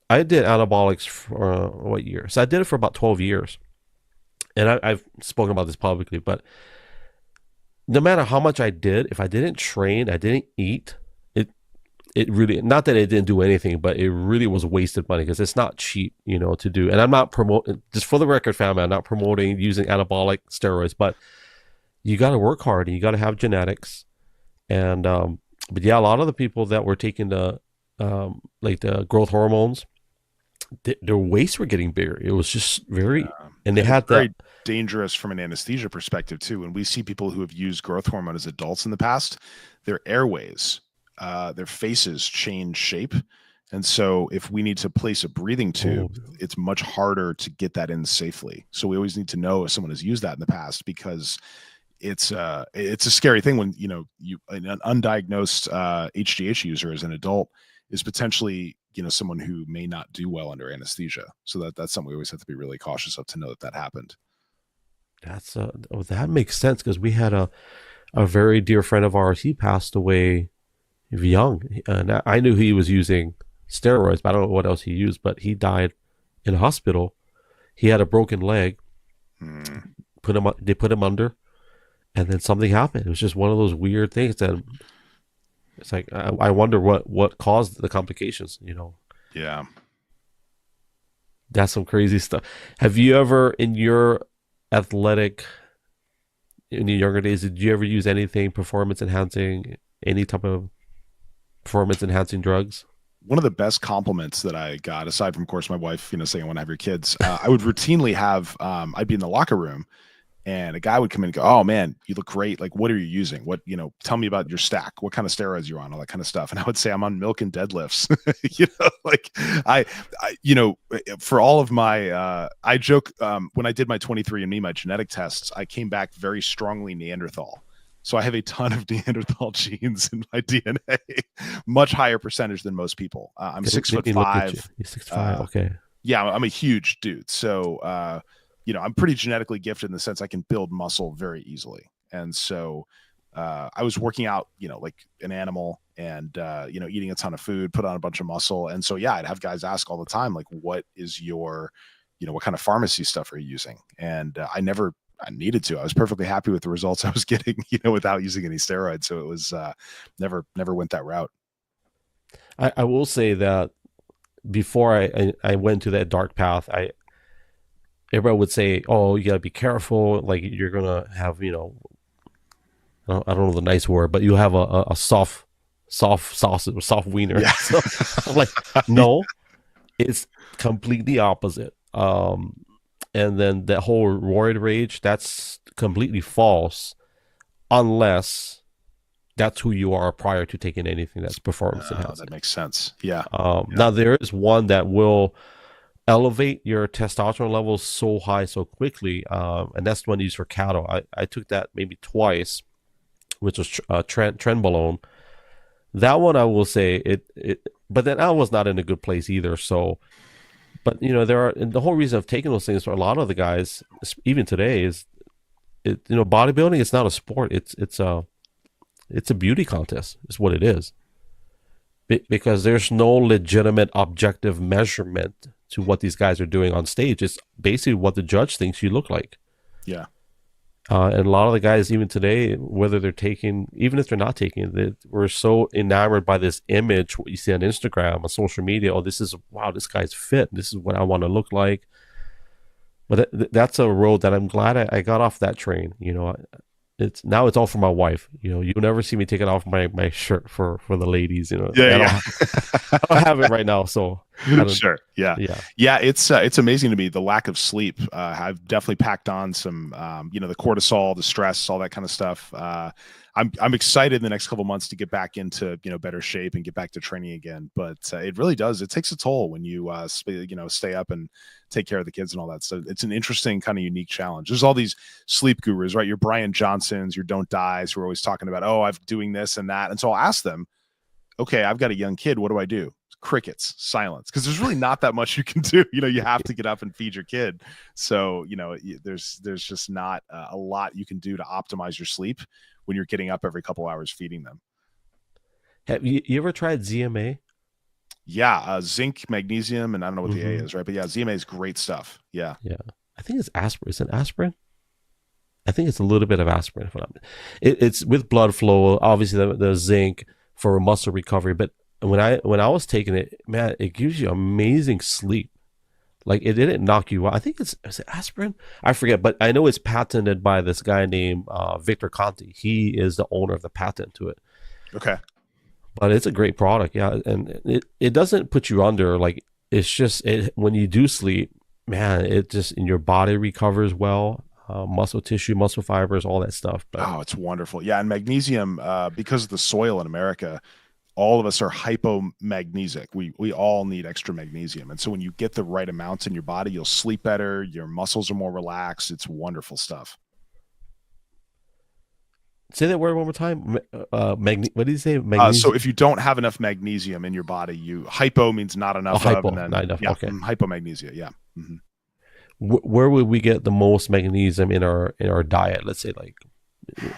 I did anabolics for what year? So I did it for about 12 years. And I've spoken about this publicly, but no matter how much I did, if I didn't train, I didn't eat, it really, not that it didn't do anything, but it really was wasted money because it's not cheap, to do. And I'm not promoting, just for the record, family, I'm not promoting using anabolic steroids, but you got to work hard and you got to have genetics. And, but yeah, a lot of the people that were taking the, like the growth hormones, their waists were getting bigger. It was just very, and they had very that. Dangerous from an anesthesia perspective too. When we see people who have used growth hormone as adults in the past, their airways, their faces change shape. And so if we need to place a breathing tube, it's much harder to get that in safely. So we always need to know if someone has used that in the past, because it's a scary thing when, an undiagnosed HGH user as an adult is potentially, someone who may not do well under anesthesia. So that's something we always have to be really cautious of, to know that happened. That makes sense, because we had a very dear friend of ours. He passed away young, and I knew he was using steroids, but I don't know what else he used. But he died in a hospital. He had a broken leg. They put him under, and then something happened. It was just one of those weird things that it's like, I wonder what caused the complications. Yeah, that's some crazy stuff. Have you ever, in your younger days, did you ever use anything performance enhancing, any type of performance enhancing drugs? One of the best compliments that I got, aside from, of course, my wife, saying I want to have your kids, I would routinely have, I'd be in the locker room and a guy would come in and go, "Oh man, you look great. Like, what are you using? What, tell me about your stack. What kind of steroids you're on, all that kind of stuff." And I would say, "I'm on milk and deadlifts." Like I for all of my, I joke, when I did my 23andMe, my genetic tests, I came back very strongly Neanderthal. So I have a ton of Neanderthal genes in my DNA, much higher percentage than most people. I'm 6'5". You're 6'5". Okay. Yeah, I'm a huge dude. So, I'm pretty genetically gifted in the sense I can build muscle very easily. And so I was working out, like an animal, and, eating a ton of food, put on a bunch of muscle. And so, yeah, I'd have guys ask all the time, like, what is your, what kind of pharmacy stuff are you using? And I needed to. I was perfectly happy with the results I was getting, without using any steroids. So it was never went that route. I will say that before I went to that dark path, everybody would say, "Oh, you gotta be careful. Like, you're gonna have, I don't know the nice word, but you have a soft sausage, or soft wiener." Yeah. So I'm like, no, it's completely opposite. And then that whole roid rage, that's completely false, unless that's who you are prior to taking anything that's performance enhancing. That makes sense. Yeah. Now there is one that will elevate your testosterone levels so high so quickly, and that's the one used for cattle. I took that maybe twice, which was trenbolone. That one, I will say it, but then I was not in a good place either. So, but and the whole reason of taking those things for a lot of the guys, even today, is bodybuilding. It's not a sport. It's a beauty contest. Is what it is. Because there's no legitimate objective measurement to what these guys are doing on stage. It's basically what the judge thinks you look like. Yeah. And a lot of the guys, even today, whether they're taking, even if they're not taking, we're so enamored by this image, what you see on Instagram, on social media. Oh, wow, this guy's fit. This is what I want to look like. But that's a road that I'm glad I got off that train. It's all for my wife. You'll never see me taking off my shirt for the ladies. Yeah. I don't have it right now, so sure. Yeah. It's amazing to me, the lack of sleep. I've definitely packed on some, the cortisol, the stress, all that kind of stuff. I'm excited in the next couple months to get back into better shape and get back to training again. But it really does. It takes a toll when you stay up and take care of the kids and all that. So it's an interesting kind of unique challenge. There's all these sleep gurus, right? Your Brian Johnsons, your Don't Dies, who are always talking about, oh, I'm doing this and that. And so I'll ask them, okay, I've got a young kid. What do I do? Crickets, silence, because there's really not that much you can do. You have to get up and feed your kid. So there's just not a lot you can do to optimize your sleep when you're getting up every couple hours feeding them. Have you ever tried ZMA? Yeah, zinc, magnesium, and I don't know what the A is, right? But yeah, ZMA is great stuff. Yeah. I think it's aspirin. Is it aspirin? I think it's a little bit of aspirin. It's with blood flow, obviously the zinc for muscle recovery. But when I was taking it, man, it gives you amazing sleep. Like it didn't knock you out. I think is it aspirin? I forget, but I know it's patented by this guy named Victor Conti. He is the owner of the patent to it. Okay. But it's a great product, yeah, and it doesn't put you under. Like it's just when you do sleep, man, it just in your body recovers well, muscle tissue, muscle fibers, all that stuff. But Oh, it's wonderful. Yeah, and magnesium, because of the soil in America, all of us are hypomagnesic. We all need extra magnesium, and so when you get the right amounts in your body, you'll sleep better. Your muscles are more relaxed. It's wonderful stuff. say that word one more time. What did you say? So Magnesium. if you don't have enough magnesium in your body, you hypo means not Oh, enough of, hypo, and then not enough. yeah, Okay. hypomagnesia. Yeah. Mhm. Where would we get the most magnesium in our diet? Let's say like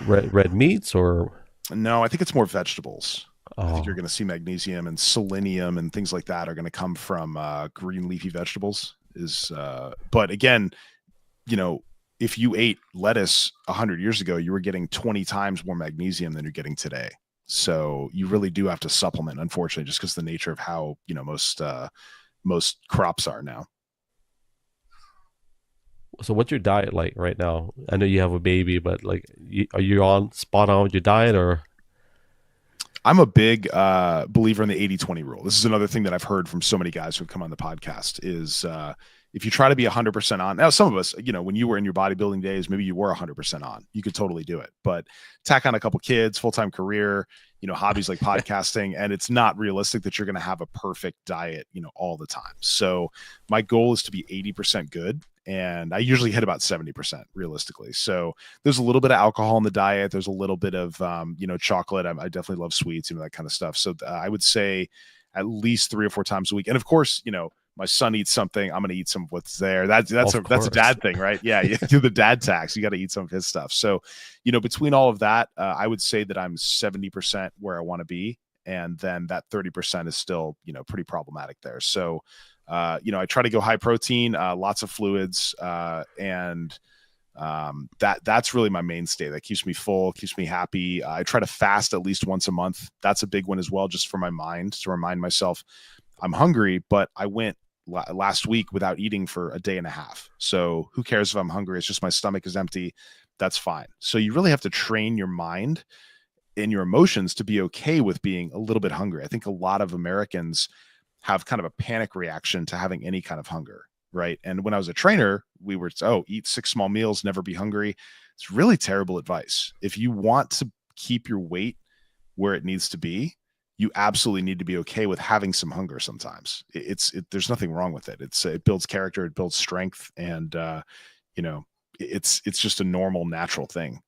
red meats or No, I think it's more vegetables. I think you're oh, going to see magnesium and selenium and things like that are going to come from green leafy vegetables. But again, you know, if you ate lettuce 100 years ago, you were getting 20 times more magnesium than you're getting today. So you really do have to supplement, unfortunately, just because the nature of how most crops are now. so what's your diet like right now? I know you have a baby, but like, are you on spot on with your diet or? I'm a big believer in the 80-20 rule. This is another thing that I've heard from so many guys who've come on the podcast is if you try to be 100% on, now some of us, when you were in your bodybuilding days, maybe you were 100% on, you could totally do it, but tack on a couple kids, full-time career, hobbies like podcasting, and it's not realistic that you're going to have a perfect diet, all the time. So my goal is to be 80% good. And I usually hit about 70% realistically. So there's a little bit of alcohol in the diet. There's a little bit of, chocolate. I definitely love sweets, that kind of stuff. So I would say at least 3 or 4 times a week. And of course, my son eats something, I'm going to eat some of what's there. That's Of a course. dad thing, right? Yeah. You do the dad tax. You got to eat some of his stuff. So, between all of that, I would say that I'm 70% where I want to be. And then that 30% is still, pretty problematic there. So, I try to go high protein, lots of fluids, and that's really my mainstay. That keeps me full, keeps me happy. I try to fast at least once a month. That's a big one as well, just for my mind to remind myself I'm hungry. But I went last week without eating for a day and a half. So who cares if I'm hungry? It's just my stomach is empty. That's fine. So you really have to train your mind and your emotions to be okay with being a little bit hungry. I think a lot of Americans have kind of a panic reaction to having any kind of hunger, right? And when I was a trainer, we were, eat 6 small meals, never be hungry. It's really terrible advice. If you want to keep your weight where it needs to be, you absolutely need to be okay with having some hunger sometimes. There's nothing wrong with it. It builds character, it builds strength, and it's just a normal, natural thing.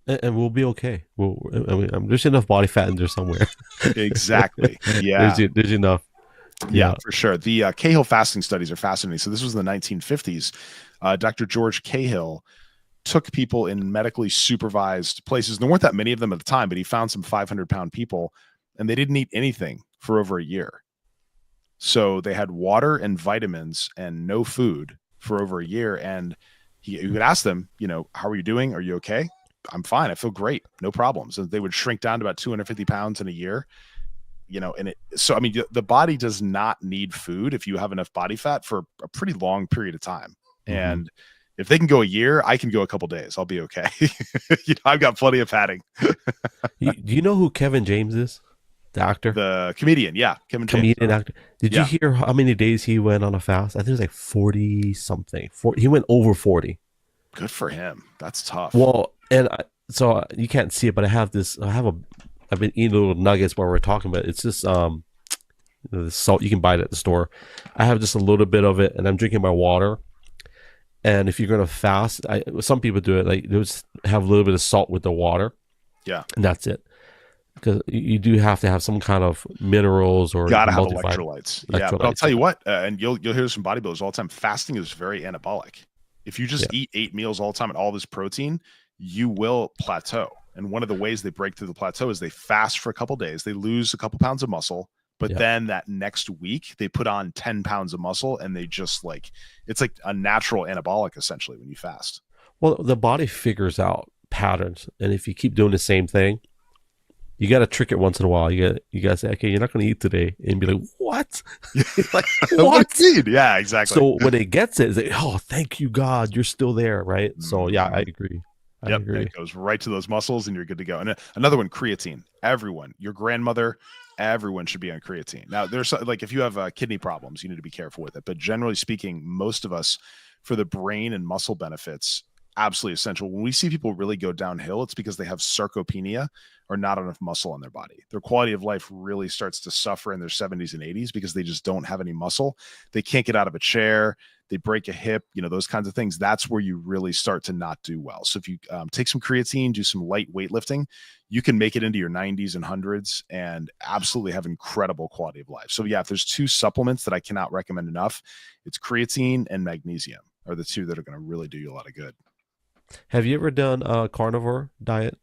And we'll be okay. I mean, there's enough body fat in there somewhere. Exactly. Yeah. There's enough. Yeah, Yeah. for sure. The Cahill fasting studies are fascinating. So this was in the 1950s. Dr. George Cahill took people in medically supervised places. There weren't that many of them at the time, but he found some 500-pound people, and they didn't eat anything for over a year. So they had water and vitamins and no food for over a year. And he would ask them, how are you doing? Are you okay? I'm fine. I feel great. No problems. And they would shrink down to about 250 pounds in a year. I mean, the body does not need food if you have enough body fat for a pretty long period of time. Hmm. And if they can go a year, I can go a couple days. I'll be okay. I've got plenty of padding. Do you know who Kevin James is? The actor, The comedian, yeah, Kevin James. comedian actor. Did you Yeah, hear how many days he went on a fast? I think it was like 40 something. He went over 40. good for him. That's tough. Well, so you can't see it, but I've been eating little nuggets while we're talking about it. It's just the salt you can buy it at the store. I have just a little bit of it, and I'm drinking my water. And if you're gonna fast, some people do it like they just have a little bit of salt with the water, Yeah, and that's it. Because you do have to have some kind of minerals or gotta have multivitamin electrolytes. Yeah, but I'll electrolytes. tell you what, and you'll hear this from bodybuilders all the time. Fasting is very anabolic. If you just Yeah, eat 8 meals all the time and all this protein, you will plateau. And one of the ways they break through the plateau is they fast for a couple days. They lose a couple pounds of muscle, but yeah. then that next week they put on 10 pounds of muscle, and they just it's like a natural anabolic essentially when you fast. Well, the body figures out patterns, and if you keep doing the same thing, You got to trick it once in a while. You got to say, okay, you're not going to eat today, and be like, what? Like What what? do you mean? Yeah, exactly. So when it gets it, it's like, oh, thank you God, you're still there, right? So yeah, I Mhm. agree. I Yep, and agree. it goes right to those muscles, and you're good to go. And another one, creatine. Everyone, your grandmother, everyone should be on creatine. Now, there's like if you have kidney problems, you need to be careful with it. But generally speaking, most of us, for the brain and muscle benefits, absolutely essential. When we see people really go downhill, it's because they have sarcopenia or not enough muscle on their body. Their quality of life really starts to suffer in their 70s and 80s because they just don't have any muscle. They can't get out of a chair, they break a hip, those kinds of things. That's where you really start to not do well. So if you take some creatine, do some light weightlifting, you can make it into your 90s and hundreds and absolutely have incredible quality of life. So yeah, if there's two supplements that I cannot recommend enough, it's creatine and magnesium are the two that are going to really do you a lot of good. Have you ever done a carnivore diet?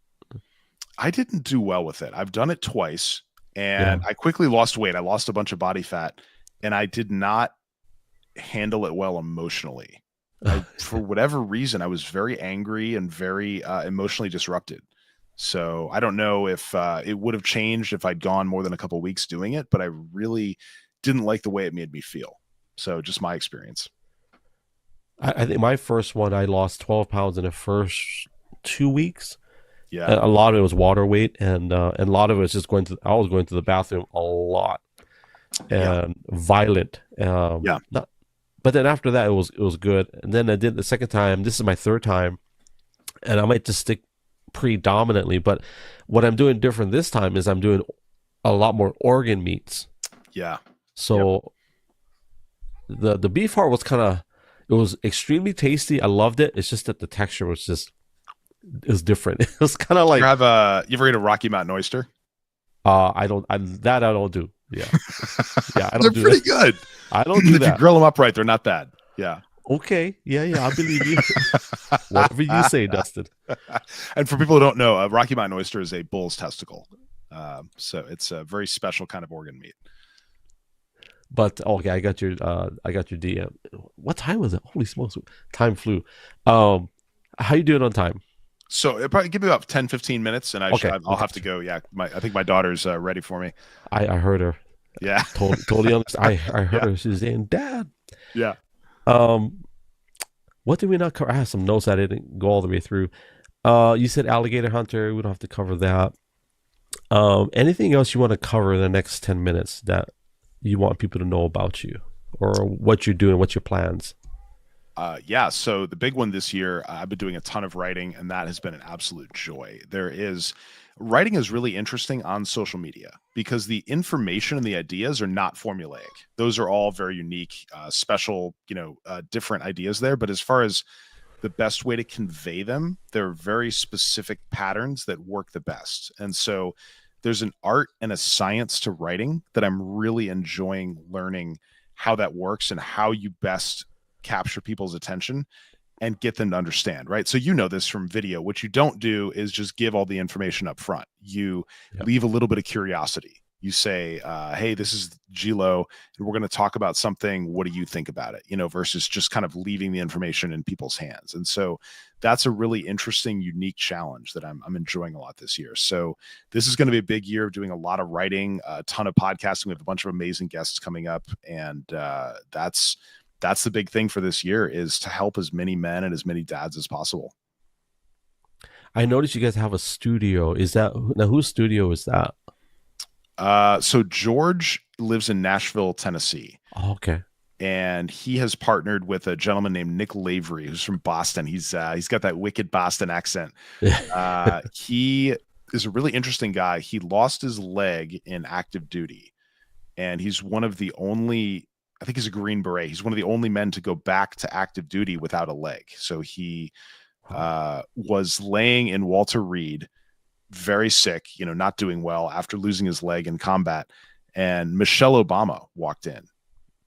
I didn't do well with it. I've done it twice Yeah. and I quickly lost weight. I lost a bunch of body fat and I did not handle it well emotionally. For whatever reason, I was very angry and very emotionally disrupted. So I don't know if it would have changed if I'd gone more than a couple weeks doing it, but I really didn't like the way it made me feel. So just my experience. I think my first one, I lost 12 pounds in the first 2 weeks. Yeah. A lot of it was water weight, and a lot of it was just I was going to the bathroom a lot Yeah. and violent. Yeah. But then after that, it was good. And then I did the second time. This is my third time, and I might just stick predominantly. But what I'm doing different this time is I'm doing a lot more organ meats. Yeah. Yep. So the beef heart it was extremely tasty. I loved it. It's just that the texture was just it was different. It was kind of like You ever eat a Rocky Mountain oyster? I don't I don't do. Yeah. Yeah, I They're don't do pretty that. good. I don't do If you that. grill them up right, they're not bad. Yeah. Okay. Yeah, I believe you. Whatever you say, Dustin. And for people who don't know, a Rocky Mountain oyster is a bull's testicle. So it's a very special kind of organ meat. But okay, I got your DM. What time was it? Holy smokes. Time flew. How you doing on time? So it'll probably give me about 10, 15 minutes and Okay. I'll have to go. Yeah. I think my daughter's ready for me. I heard her. Yeah. Totally understand. I heard Yeah. her. She's saying, Dad. Yeah. Um, what did we not cover? I have some notes I didn't go all the way through. You said alligator hunter. We don't have to cover that. Anything else you want to cover in the next 10 minutes that you want people to know about you or what you're doing, what's your plans? Yeah. So the big one this year, I've been doing a ton of writing, and that has been an absolute joy. Writing is really interesting on social media because the information and the ideas are not formulaic. Those are all very unique, special, different ideas there. But as far as the best way to convey them, there are very specific patterns that work the best. And so there's an art and a science to writing that I'm really enjoying learning how that works and how you best capture people's attention and get them to understand, right? So this from video. What you don't do is just give all the information up front. You Yep. leave a little bit of curiosity. You say, hey, this is gLO, and we're going to talk about something. What do you think about it? Versus just kind of leaving the information in people's hands. And so that's a really interesting, unique challenge that I'm enjoying a lot this year. So this is going to be a big year of doing a lot of writing, a ton of podcasting. We have a bunch of amazing guests coming up, and that's the big thing for this year is to help as many men and as many dads as possible. I noticed you guys have a studio. Now whose studio is that? So George lives in Nashville, Tennessee. Oh, okay. And he has partnered with a gentleman named Nick Lavery, who's from Boston. He's got that wicked Boston accent. He is a really interesting guy. He lost his leg in active duty, and he's one of the only, I think he's a Green Beret. He's one of the only men to go back to active duty without a leg. So he was laying in Walter Reed, very sick, not doing well after losing his leg in combat. And Michelle Obama walked in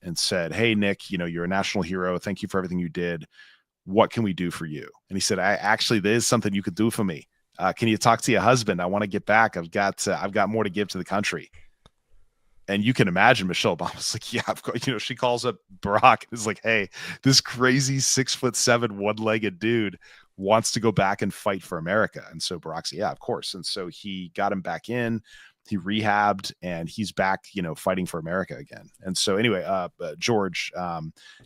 and said, hey, Nick, you're a national hero. Thank you for everything you did. What can we do for you? And he said, there's something you could do for me. Can you talk to your husband? I want to get back. I've got more to give to the country. And you can imagine Michelle Obama's like, yeah, of course. She calls up Barack and is like, hey, this crazy 6'7", one-legged dude wants to go back and fight for America. And so Barack said, yeah, of course. And so he got him back in, he rehabbed, and he's back, fighting for America again. And so anyway, George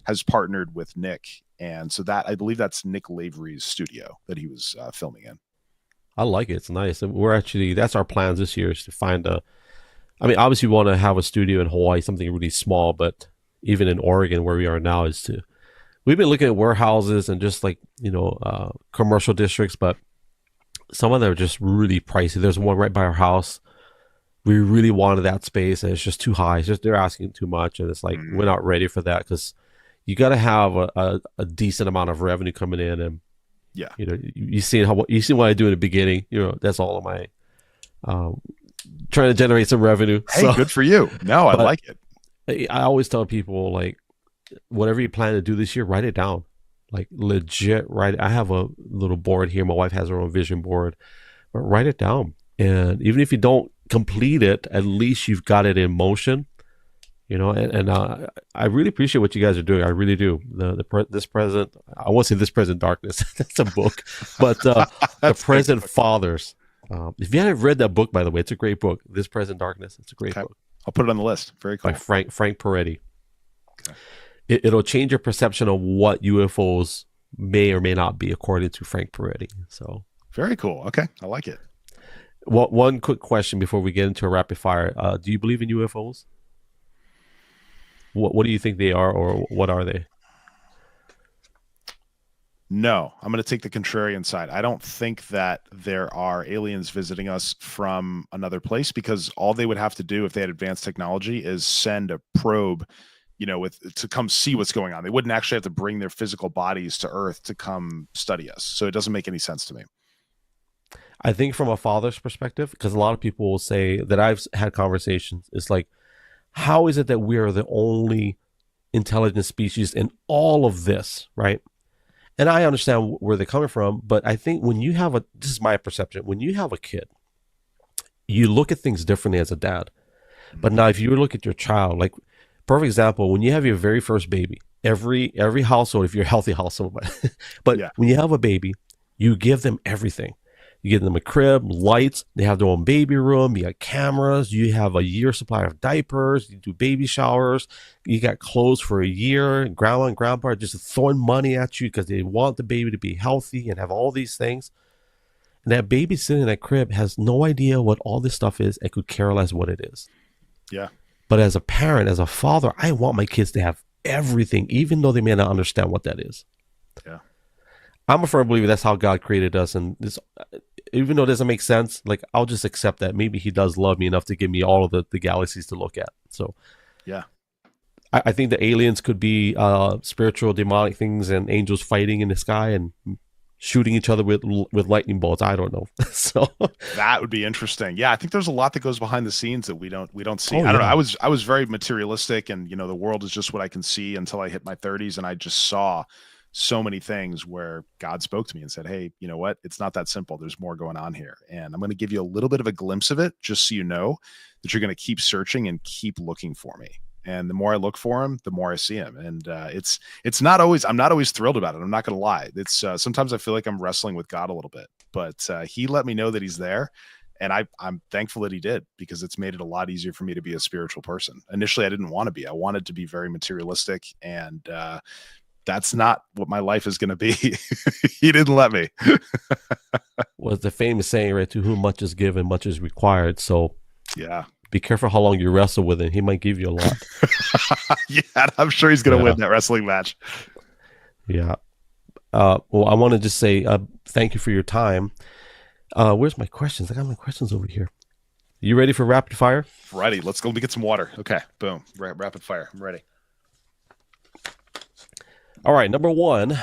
has partnered with Nick. And so that, I believe that's Nick Lavery's studio that he was filming in. I like it. It's nice. And that's our plans this year, is to find obviously we want to have a studio in Hawaii, something really small, but even in Oregon where we are now we've been looking at warehouses and just like, commercial districts, but some of them are just really pricey. There's one right by our house. We really wanted that space and it's just too high. It's just, they're asking too much. And it's like, we're not ready for that, because you got to have a decent amount of revenue coming in. And yeah, you see what I do in the beginning, that's all of my, trying to generate some revenue. Hey, so, good for you. No, I like it. I always tell people, like, whatever you plan to do this year, write it down. Like, legit write it. I have a little board here. My wife has her own vision board, but write it down. And even if you don't complete it, at least you've got it in motion, and I really appreciate what you guys are doing. I really do. This present, I won't say This Present Darkness. That's a book, but the Present Fathers. If you haven't read that book, by the way, it's a great book. This Present Darkness. It's a great book. I'll put it on the list. Very cool. By Frank Peretti. Okay. It'll change your perception of what UFOs may or may not be, according to Frank Peretti. So very cool. Okay, I like it. One quick question before we get into a rapid fire. Do you believe in UFOs? What do you think they are, or what are they? No, I'm going to take the contrarian side. I don't think that there are aliens visiting us from another place, because all they would have to do if they had advanced technology is send a probe, to come see what's going on. They wouldn't actually have to bring their physical bodies to Earth to come study us. So it doesn't make any sense to me. I think from a father's perspective, because a lot of people will say that I've had conversations, it's like, how is it that we are the only intelligent species in all of this, right? And I understand where they're coming from, but I think when you have this is my perception, when you have a kid, you look at things differently as a dad. But now if you look at your child, like, perfect example, when you have your very first baby, every household, if you're a healthy household, but yeah, when you have a baby, you give them everything. You give them a crib, lights, they have their own baby room, you got cameras, you have a year supply of diapers, you do baby showers, you got clothes for a year, grandma and grandpa are just throwing money at you because they want the baby to be healthy and have all these things. And that baby sitting in that crib has no idea what all this stuff is and could care less what it is. Yeah. But as a parent, as a father, I want my kids to have everything, even though they may not understand what that is. Yeah. I'm a firm believer that's how God created us. And this, even though it doesn't make sense, like, I'll just accept that maybe he does love me enough to give me all of the galaxies to look at. So yeah, I think the aliens could be spiritual, demonic things and angels fighting in the sky and shooting each other with lightning bolts. I don't know. So that would be interesting. Yeah, I think there's a lot that goes behind the scenes that we don't see. Oh, I don't yeah. know. I was very materialistic, and the world is just what I can see until I hit my 30s, and I just saw so many things where God spoke to me and said, hey, you know what? It's not that simple. There's more going on here. And I'm going to give you a little bit of a glimpse of it, just so you know that you're going to keep searching and keep looking for me. And the more I look for him, the more I see him. And it's not always, I'm not always thrilled about it. I'm not going to lie. It's sometimes I feel like I'm wrestling with God a little bit, but he let me know that he's there. And I'm thankful that he did, because it's made it a lot easier for me to be a spiritual person. Initially, I didn't want to be. I wanted to be very materialistic, and that's not what my life is going to be. He didn't let me. Was the famous saying, right? To whom much is given, much is required. So yeah, be careful how long you wrestle with him. He might give you a lot. Yeah, I'm sure he's going to win that wrestling match. Yeah. Well, I want to just say thank you for your time. Where's my questions? I got my questions over here. You ready for rapid fire? Ready. Let's go. Let me get some water. Okay. Boom. Rapid fire. I'm ready. All right. Number one.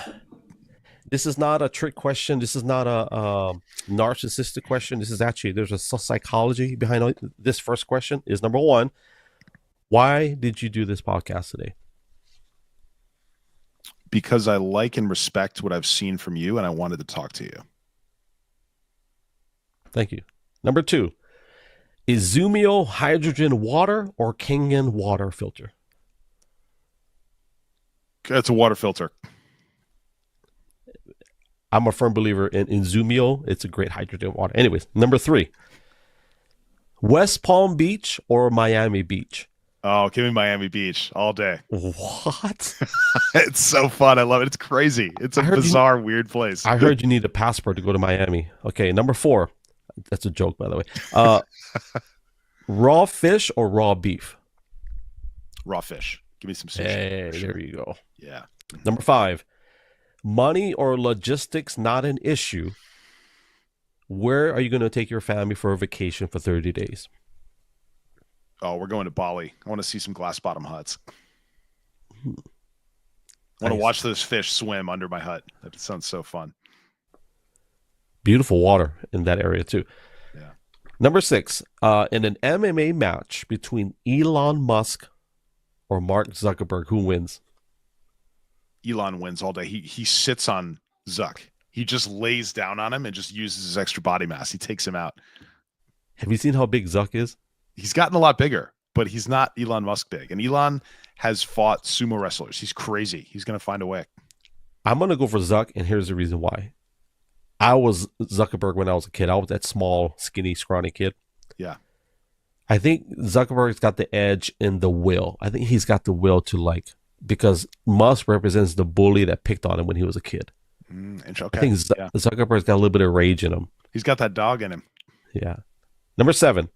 This is not a trick question. This is not a narcissistic question. This is actually, there's a psychology behind this first question. Is number one, why did you do this podcast today? Because I like and respect what I've seen from you, and I wanted to talk to you. Thank you. Number two, is Zumio hydrogen water or Kangen water filter? It's a water filter. I'm a firm believer in Izumio. It's a great hydrogen water. Anyways, number 3, West Palm Beach or Miami Beach? Oh, give me Miami Beach all day. What? It's so fun. I love it. It's crazy. It's a bizarre, weird place. I heard you need a passport to go to Miami. Okay, number 4. That's a joke, by the way. Raw fish or raw beef? Raw fish. Give me some sushi. Hey, there you go. Yeah. Number 5. Money or logistics not an issue. Where are you going to take your family for a vacation for 30 days? Oh, we're going to Bali. I want to see some glass bottom huts. I want to watch those fish swim under my hut. That sounds so fun. Beautiful water in that area too. Yeah. Number 6, in an MMA match between Elon Musk or Mark Zuckerberg, who wins? Elon wins all day. He sits on Zuck. He just lays down on him and just uses his extra body mass. He takes him out. Have you seen how big Zuck is? He's gotten a lot bigger, but he's not Elon Musk big. And Elon has fought sumo wrestlers. He's crazy. He's going to find a way. I'm going to go for Zuck, and here's the reason why. I was Zuckerberg when I was a kid. I was that small, skinny, scrawny kid. Yeah. I think Zuckerberg's got the edge in the will. I think he's got the will to because Musk represents the bully that picked on him when he was a kid. Okay. I think Zuckerberg's got a little bit of rage in him. He's got that dog in him. Yeah. Number 7,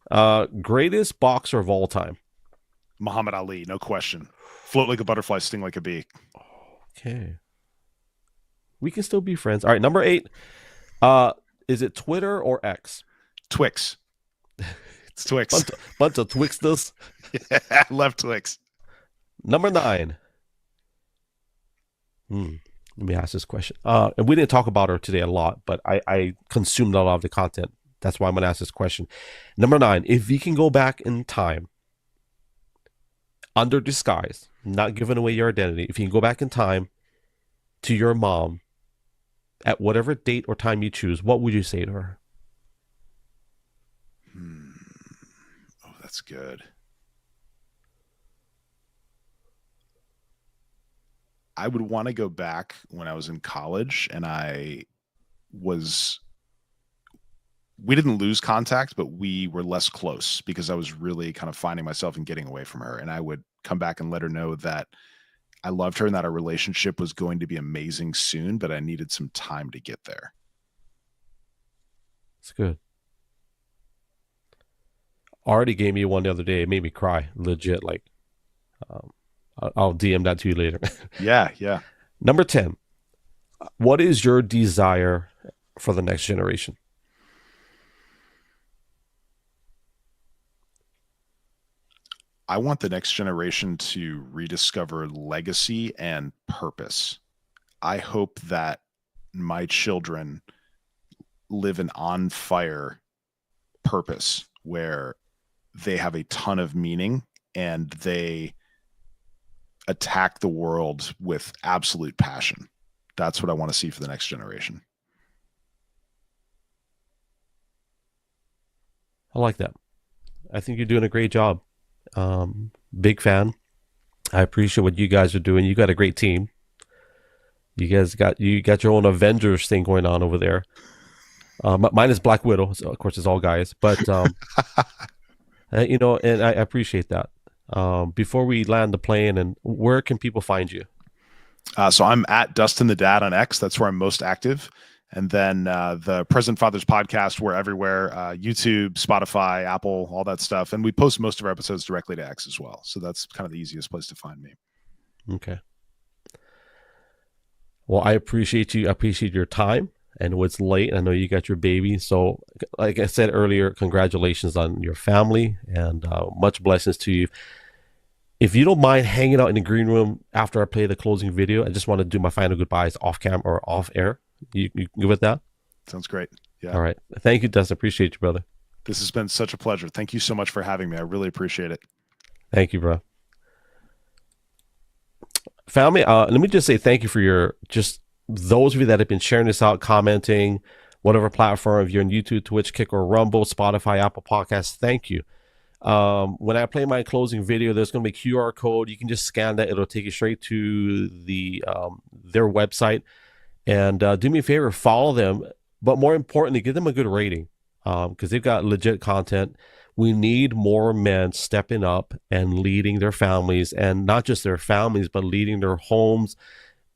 greatest boxer of all time. Muhammad Ali, no question. Float like a butterfly, sting like a bee. Okay. We can still be friends. All right, number 8. Is it Twitter or X? Twix. It's Twix. Bunch of Twixters. Yeah, I love Twix. Number 9. Let me ask this question. And we didn't talk about her today a lot, but I consumed a lot of the content. That's why I'm going to ask this question. Number 9, if you can go back in time under disguise, not giving away your identity, if you can go back in time to your mom at whatever date or time you choose, what would you say to her? Oh, that's good. I would want to go back when I was in college and we didn't lose contact, but we were less close because I was really kind of finding myself and getting away from her. And I would come back and let her know that I loved her and that our relationship was going to be amazing soon, but I needed some time to get there. It's good. Already gave me one the other day. It made me cry. Legit. I'll DM that to you later. Yeah. Number 10. What is your desire for the next generation? I want the next generation to rediscover legacy and purpose. I hope that my children live an on fire purpose where they have a ton of meaning and they attack the world with absolute passion. That's what I want to see for the next generation. I like that. I think you're doing a great job. Big fan. I appreciate what you guys are doing. You got a great team. You got your own Avengers thing going on over there. Mine is Black Widow. So of course, it's all guys, but and I appreciate that. Before we land the plane, and where can people find you? So I'm at Dustin the Dad on X. That's where I'm most active. And then the Present Fathers podcast, we're everywhere, YouTube, Spotify, Apple, all that stuff. And we post most of our episodes directly to X as well. So that's kind of the easiest place to find me. Okay. Well, I appreciate you. I appreciate your time. I know it's late. I know you got your baby. So like I said earlier, congratulations on your family and much blessings to you. If you don't mind hanging out in the green room after I play the closing video, I just want to do my final goodbyes off cam or off air. You good with that? Sounds great. Yeah. All right. Thank you, Dustin. Appreciate you, brother. This has been such a pleasure. Thank you so much for having me. I really appreciate it. Thank you, bro. Family, let me just say thank you for those of you that have been sharing this out, commenting, whatever platform, if you're on YouTube, Twitch, Kick, or Rumble, Spotify, Apple Podcasts, thank you. When I play my closing video, there's going to be a QR code. You can just scan that. It'll take you straight to their website. And do me a favor, follow them, but more importantly, give them a good rating because they've got legit content. We need more men stepping up and leading their families, and not just their families, but leading their homes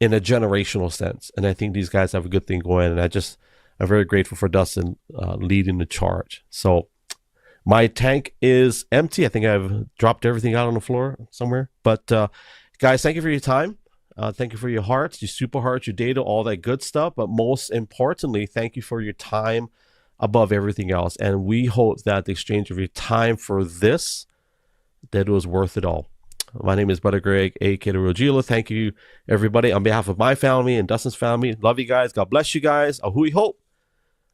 in a generational sense. And I think these guys have a good thing going. And I'm very grateful for Dustin leading the charge. So my tank is empty. I think I've dropped everything out on the floor somewhere. But guys, thank you for your time. Thank you for your hearts, your super hearts, your data, all that good stuff. But most importantly, thank you for your time above everything else. And we hope that the exchange of your time for this, that it was worth it all. My name is Brother Greg, aka the Real gLO. Thank you, everybody, on behalf of my family and Dustin's family. Love you guys. God bless you guys. Ahui hope.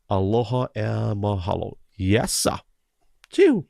Aloha and mahalo. Yes, sir. Chew.